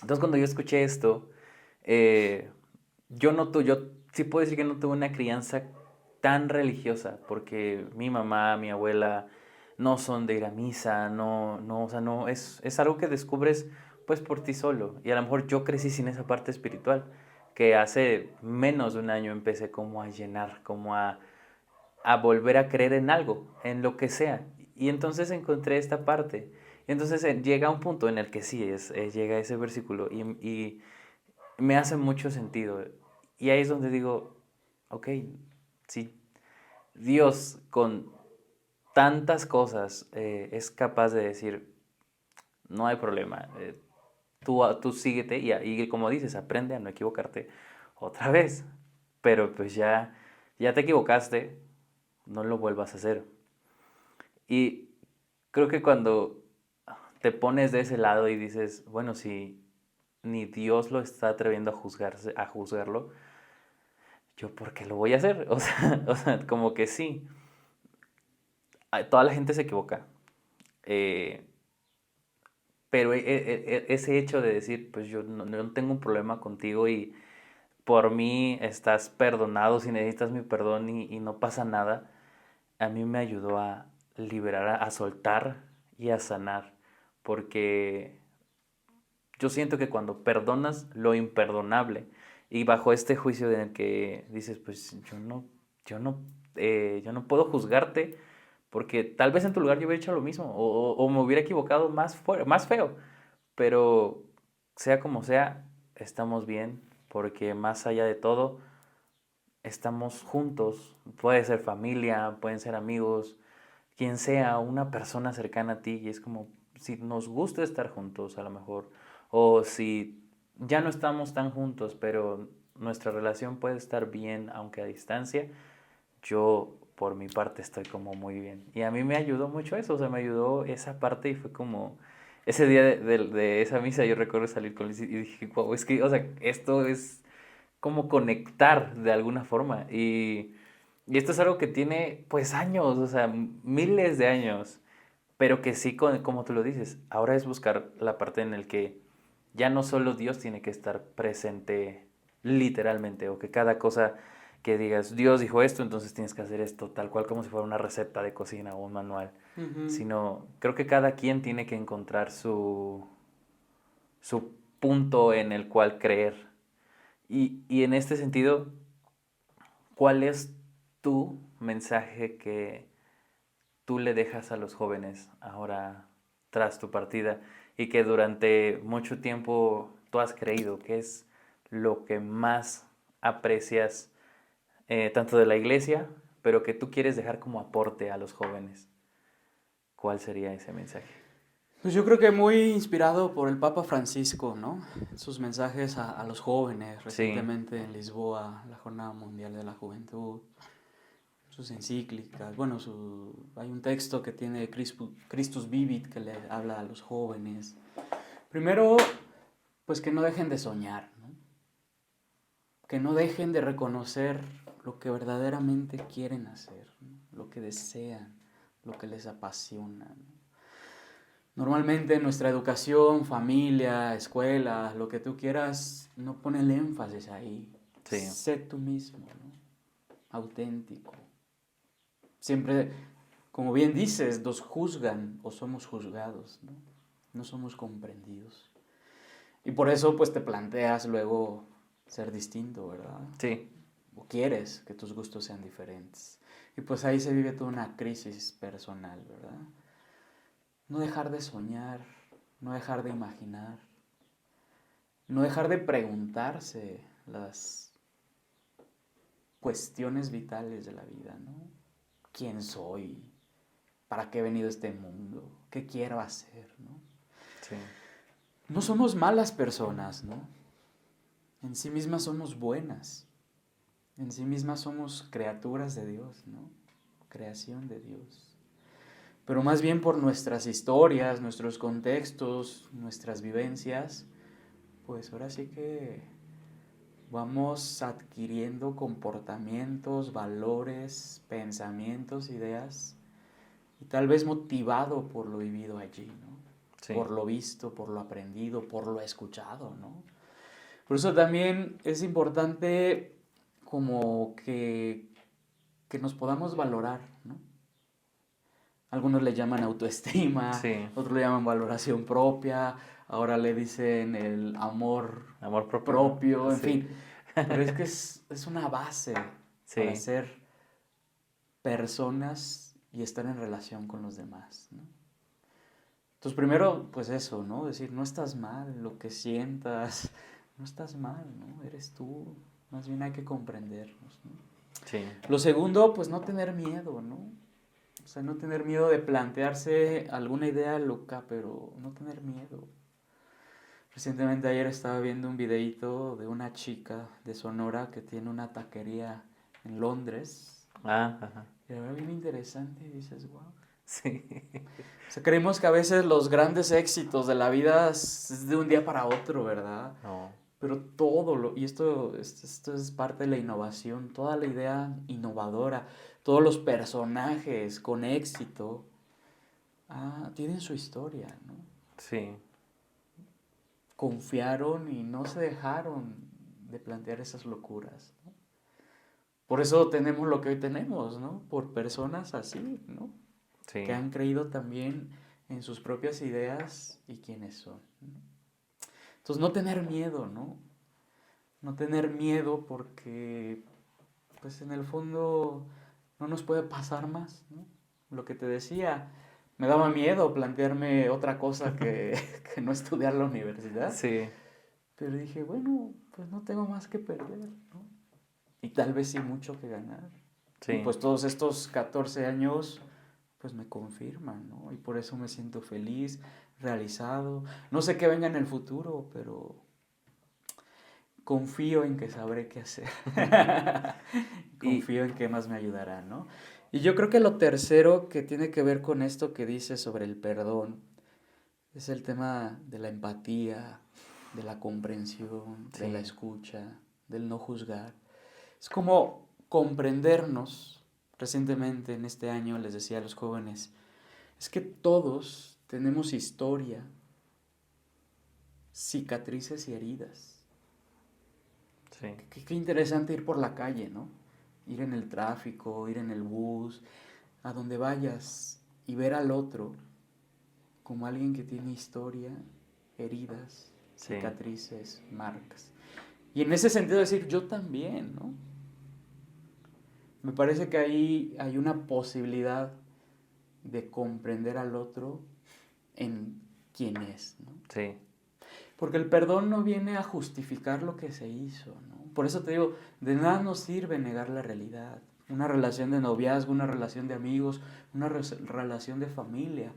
Entonces cuando yo escuché esto, eh, yo sí puedo decir que no tuve una crianza tan religiosa, porque mi mamá, mi abuela no son de ir a misa, no, o sea, no, es algo que descubres pues por ti solo. Y a lo mejor yo crecí sin esa parte espiritual, que hace menos de un año empecé como a llenar, como a volver a creer en algo, en lo que sea. Y entonces encontré esta parte. Y entonces llega un punto en el que sí, llega ese versículo y me hace mucho sentido. Y ahí es donde digo, ok, si Dios con tantas cosas es capaz de decir, no hay problema, tú síguete y como dices, aprende a no equivocarte otra vez. Pero pues ya te equivocaste, no lo vuelvas a hacer. Y creo que cuando te pones de ese lado y dices, bueno, si ni Dios lo está atreviendo a juzgarlo, yo ¿por qué lo voy a hacer? O sea, como que sí, toda la gente se equivoca, eh, pero ese hecho de decir, pues yo no tengo un problema contigo y por mí estás perdonado si necesitas mi perdón y no pasa nada, a mí me ayudó a liberar, a soltar y a sanar, porque yo siento que cuando perdonas lo imperdonable y bajo este juicio en el que dices, pues yo no, yo no puedo juzgarte porque tal vez en tu lugar yo hubiera hecho lo mismo o me hubiera equivocado más feo, pero sea como sea, estamos bien porque más allá de todo, estamos juntos, puede ser familia, pueden ser amigos, quien sea, una persona cercana a ti, y es como si nos gusta estar juntos a lo mejor, o si ya no estamos tan juntos, pero nuestra relación puede estar bien aunque a distancia, yo por mi parte estoy como muy bien. Y a mí me ayudó mucho eso, o sea, me ayudó esa parte y fue como, ese día de esa misa yo recuerdo salir con Liz y dije, wow, es que, o sea, esto es como conectar de alguna forma. Y esto es algo que tiene pues años, o sea, miles de años, pero que sí, como tú lo dices, ahora es buscar la parte en el que ya no solo Dios tiene que estar presente literalmente, o que cada cosa que digas, Dios dijo esto, entonces tienes que hacer esto, tal cual como si fuera una receta de cocina o un manual, Ujú. sino creo que cada quien tiene que encontrar su punto en el cual creer. Y en este sentido, ¿cuál es tu mensaje que tú le dejas a los jóvenes ahora tras tu partida y que durante mucho tiempo tú has creído que es lo que más aprecias tanto de la iglesia, pero que tú quieres dejar como aporte a los jóvenes? ¿Cuál sería ese mensaje? Pues yo creo que muy inspirado por el Papa Francisco, ¿no? Sus mensajes a los jóvenes, Sí, recientemente en Lisboa, la Jornada Mundial de la Juventud, sus encíclicas. Bueno, hay un texto que tiene Christus Vivit que le habla a los jóvenes. Primero, pues que no dejen de soñar, ¿no? Que no dejen de reconocer lo que verdaderamente quieren hacer, ¿no? Lo que desean, lo que les apasiona, ¿no? Normalmente nuestra educación, familia, escuela, lo que tú quieras, no pone el énfasis ahí. sí, Sé tú mismo, ¿no? Auténtico. Siempre, como bien dices, nos juzgan o somos juzgados, ¿no? No somos comprendidos. Y por eso pues te planteas luego ser distinto, ¿verdad? sí, O quieres que tus gustos sean diferentes. Y pues ahí se vive toda una crisis personal, ¿verdad? No dejar de soñar, no dejar de imaginar, no dejar de preguntarse las cuestiones vitales de la vida, ¿no? ¿Quién soy? ¿Para qué he venido a este mundo? ¿Qué quiero hacer? ¿No? sí, No somos malas personas, ¿no? En sí mismas somos buenas. En sí mismas somos criaturas de Dios, ¿no? Creación de Dios. Pero más bien por nuestras historias, nuestros contextos, nuestras vivencias, pues ahora sí que vamos adquiriendo comportamientos, valores, pensamientos, ideas, y tal vez motivado por lo vivido allí, ¿no? sí, Por lo visto, por lo aprendido, por lo escuchado, ¿no? Por eso también es importante como que nos podamos valorar, ¿no? Algunos le llaman autoestima, sí, otros le llaman valoración propia, ahora le dicen el amor amor propio, ¿no? propio, en Sí, fin. Pero es que es una base para sí, ser personas y estar en relación con los demás, ¿no? Entonces primero, pues eso, ¿no? Decir, no estás mal, lo que sientas, no estás mal, ¿no? Eres tú, más bien hay que comprendernos, ¿no? sí, Lo segundo, pues no tener miedo, ¿no? O sea, no tener miedo de plantearse alguna idea loca, pero no tener miedo. Recientemente ayer estaba viendo un videíto de una chica de Sonora que tiene una taquería en Londres. ah, ajá, Y la verdad bien interesante y dices, wow. sí, O sea, creemos que a veces los grandes éxitos de la vida es de un día para otro, ¿verdad? no, Pero y esto es parte de la innovación, toda la idea innovadora, todos los personajes con éxito, tienen su historia, ¿no? sí, Confiaron y no se dejaron de plantear esas locuras, ¿no? Por eso tenemos lo que hoy tenemos, ¿no? Por personas así, ¿no? Que sí, han creído también en sus propias ideas y quiénes son, ¿no? Entonces no tener miedo, ¿no? No tener miedo porque, pues en el fondo no nos puede pasar más, ¿no? Lo que te decía, me daba miedo plantearme otra cosa que no estudiar la universidad, sí, pero dije, bueno, pues no tengo más que perder, ¿no? y tal vez sí mucho que ganar. Sí. Y pues todos estos 14 años pues me confirman, ¿no? Y por eso me siento feliz, realizado. No sé qué venga en el futuro, pero confío en que sabré qué hacer. Y Confío en que más me ayudará, ¿no? Y yo creo que lo tercero que tiene que ver con esto que dice sobre el perdón es el tema de la empatía, de la comprensión, de la sí, escucha, del no juzgar. Es como comprendernos. Recientemente, en este año, les decía a los jóvenes, es que todos tenemos historia, cicatrices y heridas. sí, Qué interesante ir por la calle, ¿no? Ir en el tráfico, ir en el bus, a donde vayas y ver al otro como alguien que tiene historia, heridas, sí, cicatrices, marcas. Y en ese sentido decir, yo también, ¿no? Me parece que ahí hay una posibilidad de comprender al otro en quién es, ¿no? sí, Porque el perdón no viene a justificar lo que se hizo, ¿no? Por eso te digo, de nada nos sirve negar la realidad. Una relación de noviazgo, una relación de amigos, una relación de familia.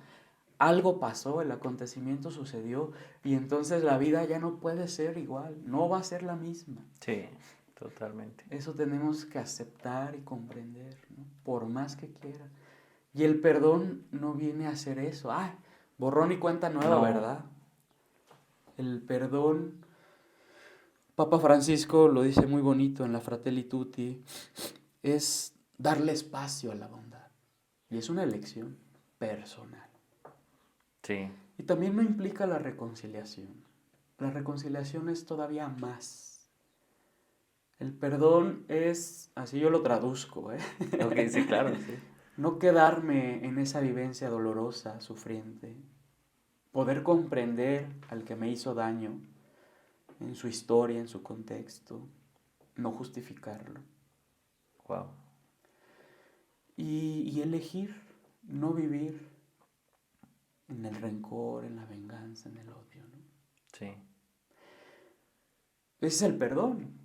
Algo pasó, el acontecimiento sucedió y entonces la vida ya no puede ser igual, no va a ser la misma. sí, totalmente. Eso tenemos que aceptar y comprender, ¿no? Por más que quiera. Y el perdón no viene a hacer eso. ¡Ay! Borrón y cuenta nueva, No, ¿verdad? El perdón, Papa Francisco lo dice muy bonito en la Fratelli Tutti, es darle espacio a la bondad. Y es una elección personal. sí, Y también no implica la reconciliación. La reconciliación es todavía más. El perdón es, así yo lo traduzco, ¿eh? ok, sí, claro, sí, No quedarme en esa vivencia dolorosa, sufriente. Poder comprender al que me hizo daño en su historia, en su contexto. No justificarlo. wow, Y elegir no vivir en el rencor, en la venganza, en el odio, ¿no? sí, Ese es el perdón.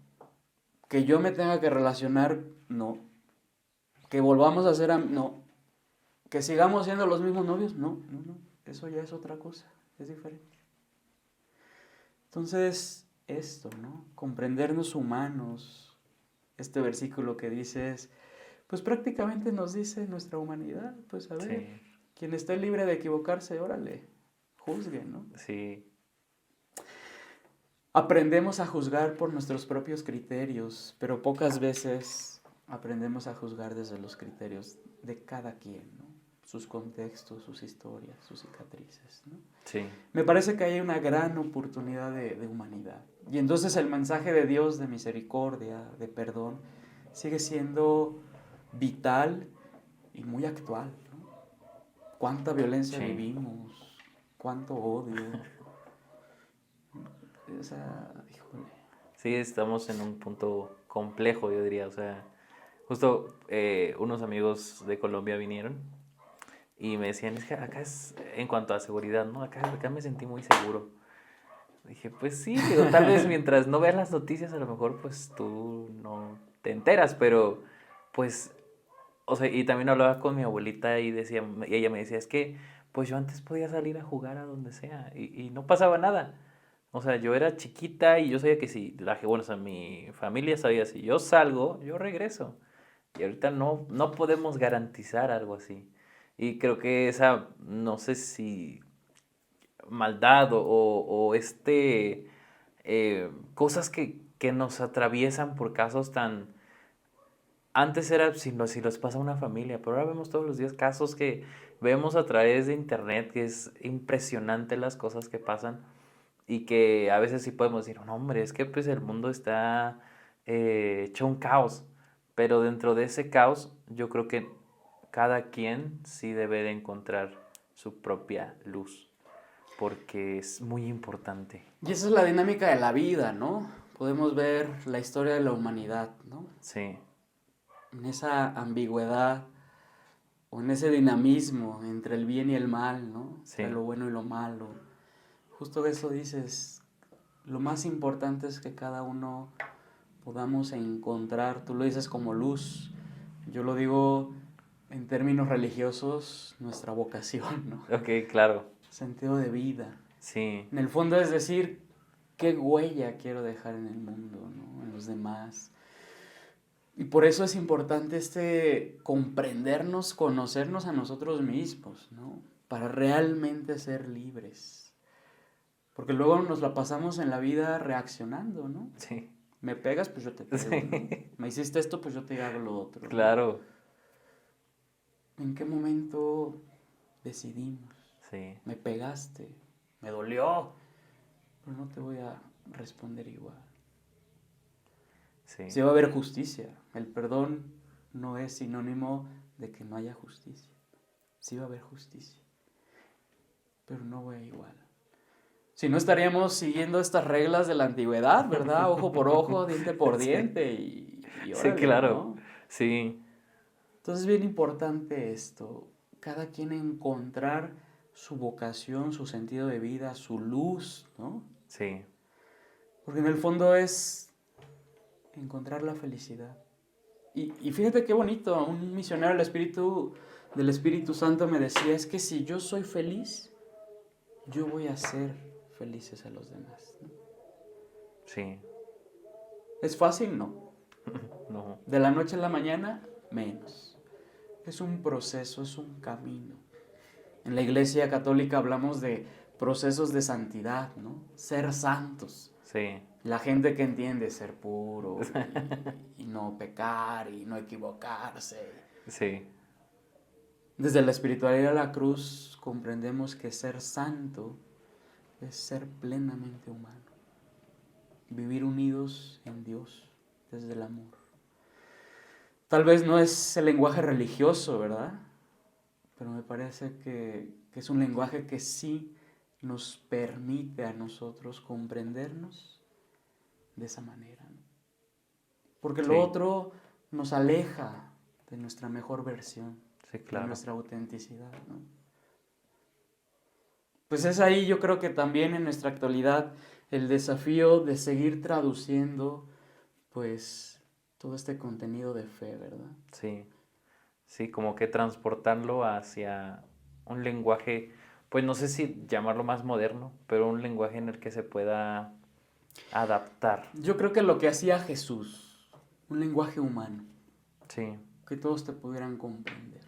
Que yo me tenga que relacionar, no. Que volvamos a ser, no. Que sigamos siendo los mismos novios, no, no, no. Eso ya es otra cosa, es diferente. Entonces, esto, ¿no? Comprendernos humanos. Este versículo que dices, pues prácticamente nos dice nuestra humanidad, pues a ver, sí, quien esté libre de equivocarse, órale, juzgue, ¿no? sí, Aprendemos a juzgar por nuestros propios criterios, pero pocas veces aprendemos a juzgar desde los criterios de cada quien, ¿no? Sus contextos, sus historias, sus cicatrices, ¿no? sí, Me parece que hay una gran oportunidad de humanidad. Y entonces el mensaje de Dios de misericordia, de perdón, sigue siendo vital y muy actual, ¿no? Cuánta violencia sí. vivimos, cuánto odio. O sea, híjole. Sí, estamos en un punto complejo, yo diría. O sea, justo unos amigos de Colombia vinieron y me decían, es que acá es, en cuanto a seguridad, ¿no? Acá me sentí muy seguro. Dije, pues sí, digo, tal vez mientras no veas las noticias, a lo mejor pues tú no te enteras, pero pues, o sea, y también hablaba con mi abuelita y decía, y ella me decía, es que pues yo antes podía salir a jugar a donde sea y no pasaba nada. O sea, yo era chiquita y yo sabía que si, bueno, o sea, mi familia sabía si yo salgo, yo regreso. Y ahorita no podemos garantizar algo así. Y creo que esa, no sé si maldad o cosas que nos atraviesan por casos tan... Antes era si los pasa a una familia, pero ahora vemos todos los días casos que vemos a través de internet, que es impresionante las cosas que pasan y que a veces sí podemos decir, no hombre, es que pues el mundo está hecho un caos, pero dentro de ese caos yo creo que cada quien sí debe de encontrar su propia luz, porque es muy importante. Y esa es la dinámica de la vida, ¿no? Podemos ver la historia de la humanidad, ¿no? Sí, En esa ambigüedad o en ese dinamismo entre el bien y el mal, ¿no? Entre sí, lo bueno y lo malo. Justo de eso dices, lo más importante es que cada uno podamos encontrar, tú lo dices como luz, yo lo digo en términos religiosos, nuestra vocación, ¿no? Ok, claro. Sentido de vida. Sí, En el fondo es decir, qué huella quiero dejar en el mundo, ¿no? En los demás. Y por eso es importante comprendernos, conocernos a nosotros mismos, ¿no? Para realmente ser libres. Porque luego nos la pasamos en la vida reaccionando, ¿no? sí, Me pegas, pues yo te pego, ¿no? sí, Me hiciste esto, pues yo te hago lo otro, ¿no? claro. ¿En qué momento decidimos? Sí, Me pegaste, me dolió, pero no te voy a responder igual. sí, Sí va a haber justicia. El perdón no es sinónimo de que no haya justicia. Sí va a haber justicia, pero no voy a igual. Si no estaríamos siguiendo estas reglas de la antigüedad, ¿verdad? Ojo por ojo, diente por sí, diente y sí, órale, claro. ¿no? Sí, Entonces es bien importante esto, cada quien encontrar su vocación, su sentido de vida, su luz, ¿no? sí, Porque en el fondo es encontrar la felicidad. Y fíjate qué bonito, un misionero del Espíritu Santo me decía, es que si yo soy feliz, yo voy a hacer felices a los demás, ¿no? sí. ¿Es fácil? No. No, De la noche a la mañana, menos. Es un proceso, es un camino. En la Iglesia Católica hablamos de procesos de santidad, ¿no? Ser santos. sí, La gente que entiende ser puro y no pecar y no equivocarse. sí, Desde la espiritualidad de la cruz comprendemos que ser santo es ser plenamente humano. Vivir unidos en Dios desde el amor. Tal vez no es el lenguaje religioso, ¿verdad? Pero me parece que es un lenguaje que sí nos permite a nosotros comprendernos de esa manera, ¿no? Porque lo sí, otro nos aleja de nuestra mejor versión, sí, de claro. nuestra autenticidad, ¿no? Pues es ahí yo creo que también en nuestra actualidad el desafío de seguir traduciendo pues todo este contenido de fe, ¿verdad? Sí, sí, como que transportarlo hacia un lenguaje, pues no sé si llamarlo más moderno, pero un lenguaje en el que se pueda adaptar. Yo creo que lo que hacía Jesús, un lenguaje humano, Sí, que todos te pudieran comprender.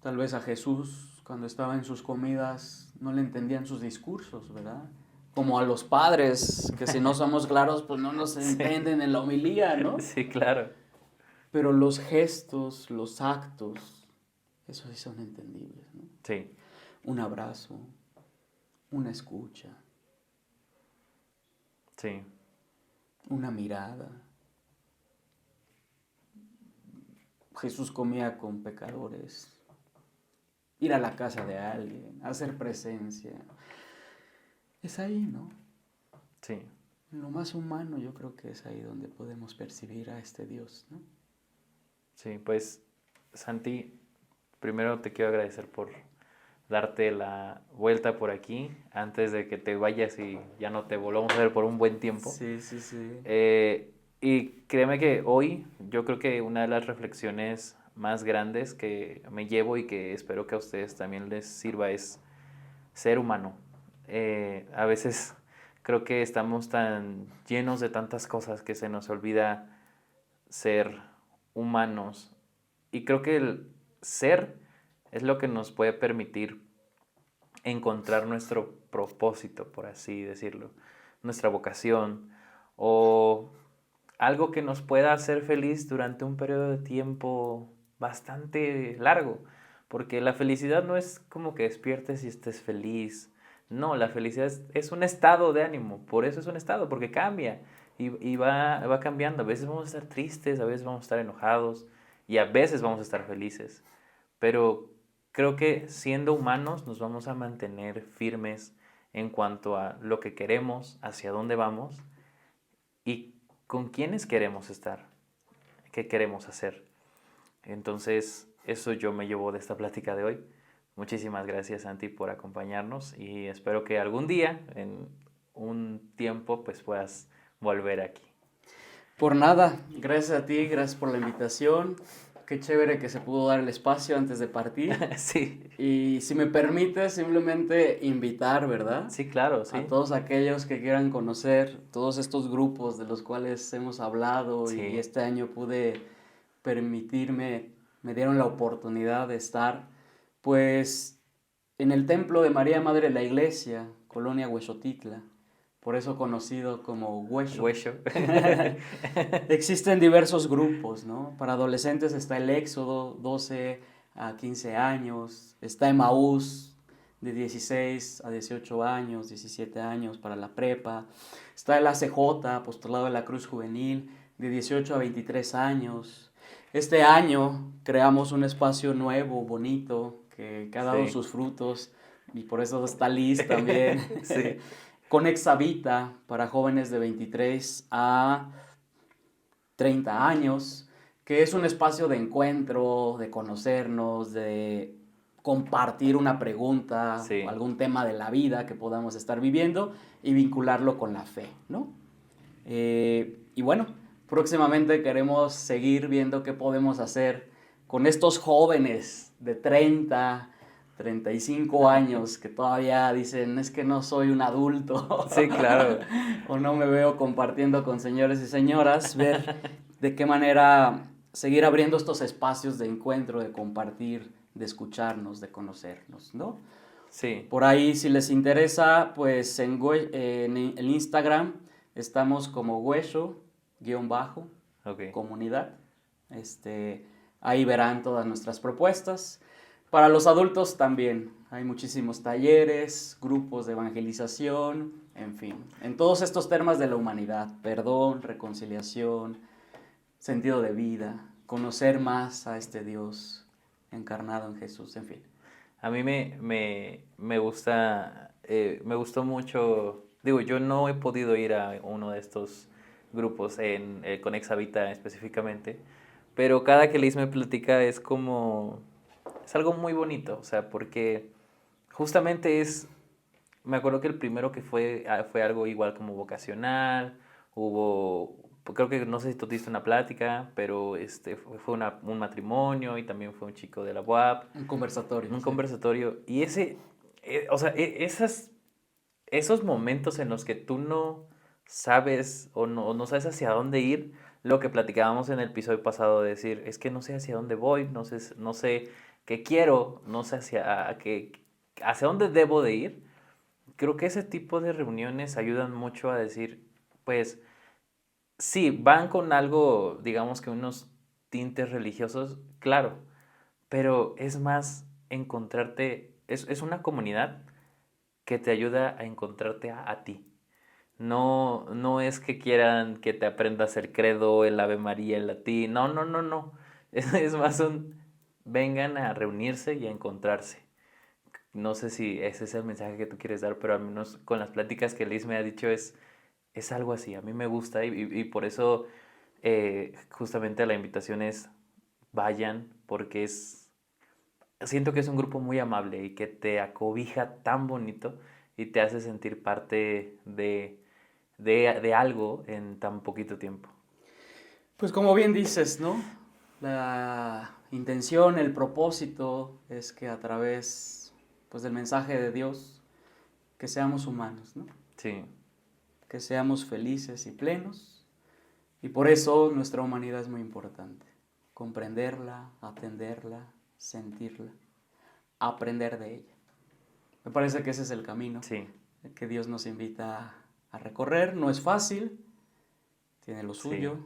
Tal vez a Jesús, cuando estaba en sus comidas, no le entendían sus discursos, ¿verdad? Como a los padres, que si no somos claros, pues no nos sí, entienden en la homilía, ¿no? sí, claro. Pero los gestos, los actos, esos sí son entendibles, ¿no? Sí, Un abrazo, una escucha, sí, una mirada. Jesús comía con pecadores, ir a la casa de alguien, hacer presencia. Es ahí, ¿no? sí. En lo más humano yo creo que es ahí donde podemos percibir a este Dios, ¿no? Sí, pues Santi, primero te quiero agradecer por darte la vuelta por aquí antes de que te vayas y ya no te volvamos a ver por un buen tiempo. Sí, sí, sí. Y créeme que hoy yo creo que una de las reflexiones más grandes que me llevo y que espero que a ustedes también les sirva es ser humano. A veces creo que estamos tan llenos de tantas cosas que se nos olvida ser humanos. Y creo que el ser es lo que nos puede permitir encontrar nuestro propósito, por así decirlo, nuestra vocación o algo que nos pueda hacer feliz durante un periodo de tiempo bastante largo. Porque la felicidad no es como que despiertes y estés feliz. No, la felicidad es un estado de ánimo. Por eso es un estado, porque cambia y va cambiando. A veces vamos a estar tristes, a veces vamos a estar enojados y a veces vamos a estar felices. Pero creo que siendo humanos nos vamos a mantener firmes en cuanto a lo que queremos, hacia dónde vamos y con quiénes queremos estar, qué queremos hacer. Entonces, eso yo me llevo de esta plática de hoy. Muchísimas gracias, Santi, por acompañarnos y espero que algún día, en un tiempo, pues puedas volver aquí. Por nada, gracias a ti, gracias por la invitación. Qué chévere que se pudo dar el espacio antes de partir. Sí, Y si me permites, simplemente invitar, ¿verdad? sí, claro, sí. A todos aquellos que quieran conocer todos estos grupos de los cuales hemos hablado y Sí, este año pude permitirme, me dieron la oportunidad de estar, pues, en el templo de María Madre de la Iglesia, Colonia Huexotitla, por eso conocido como Huexo. hueso. Existen diversos grupos, ¿no? Para adolescentes está el Éxodo, 12 a 15 años, está Emaús, de 16 a 18 años, 17 años para la prepa, está el ACJ, Apostolado de la Cruz Juvenil, de 18 a 23 años. Este año creamos un espacio nuevo, bonito, que ha dado Sí, sus frutos y por eso está Liz también. sí, Conexa Vita para jóvenes de 23 a 30 años, que es un espacio de encuentro, de conocernos, de compartir una pregunta o sí. algún tema de la vida que podamos estar viviendo y vincularlo con la fe, ¿no? Y bueno, próximamente queremos seguir viendo qué podemos hacer con estos jóvenes de 35 años que todavía dicen, es que no soy un adulto Sí, claro. o no me veo compartiendo con señores y señoras, ver de qué manera seguir abriendo estos espacios de encuentro, de compartir, de escucharnos, de conocernos, ¿no? Sí, Por ahí, si les interesa, pues en el Instagram estamos como ok. hueso-comunidad. Ahí verán todas nuestras propuestas. Para los adultos también hay muchísimos talleres, grupos de evangelización, en fin, en todos estos temas de la humanidad, perdón, reconciliación, sentido de vida, conocer más a este Dios encarnado en Jesús, en fin. A mí me gusta, me gustó mucho, digo, yo no he podido ir a uno de estos grupos con Exavita específicamente, pero cada que Liz me platica es como, es algo muy bonito, o sea, porque justamente me acuerdo que el primero que fue algo igual como vocacional, hubo, creo que no sé si tú diste una plática, pero fue un matrimonio y también fue un chico de la UAP, Un conversatorio. un Sí. conversatorio, y o sea, esos momentos en los que tú no sabes o no sabes hacia dónde ir, lo que platicábamos en el episodio pasado de decir, es que no sé hacia dónde voy, no sé qué quiero, no sé hacia dónde debo de ir. Creo que ese tipo de reuniones ayudan mucho a decir, pues, sí, van con algo, digamos que unos tintes religiosos, claro, pero es más encontrarte, es una comunidad que te ayuda a encontrarte a ti. No, no es que quieran que te aprendas el credo, el Ave María, el latín. No, no, no, no. Es más vengan a reunirse y a encontrarse. No sé si ese es el mensaje que tú quieres dar, pero al menos con las pláticas que Liz me ha dicho es algo así. A mí me gusta y por eso justamente la invitación es vayan, porque siento que es un grupo muy amable y que te acobija tan bonito y te hace sentir parte de algo en tan poquito tiempo. Pues como bien dices, ¿no? La intención, el propósito es que a través pues, del mensaje de Dios, que seamos humanos, ¿no? Sí, Que seamos felices y plenos. Y por eso nuestra humanidad es muy importante. Comprenderla, atenderla, sentirla, aprender de ella. Me parece que ese es el camino sí, que Dios nos invita a recorrer. No es fácil, tiene lo sí, suyo,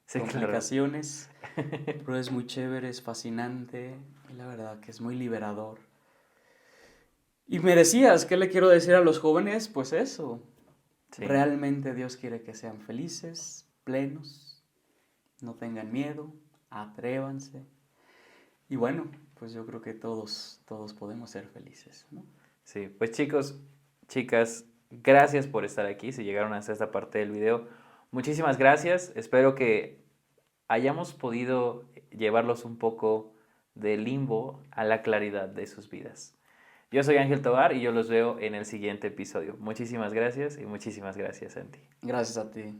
sí, claro. complicaciones, pero es muy chévere, es fascinante y la verdad que es muy liberador. Y me decías, ¿qué le quiero decir a los jóvenes? Pues eso, Sí, realmente Dios quiere que sean felices, plenos, no tengan miedo, atrévanse. Y bueno, pues yo creo que todos podemos ser felices, ¿no? sí. Pues chicos, chicas, gracias por estar aquí. Si llegaron hasta esta parte del video, muchísimas gracias. Espero que hayamos podido llevarlos un poco del limbo a la claridad de sus vidas. Yo soy Ángel Tobar y yo los veo en el siguiente episodio. Muchísimas gracias y muchísimas gracias, Santi. Gracias a ti.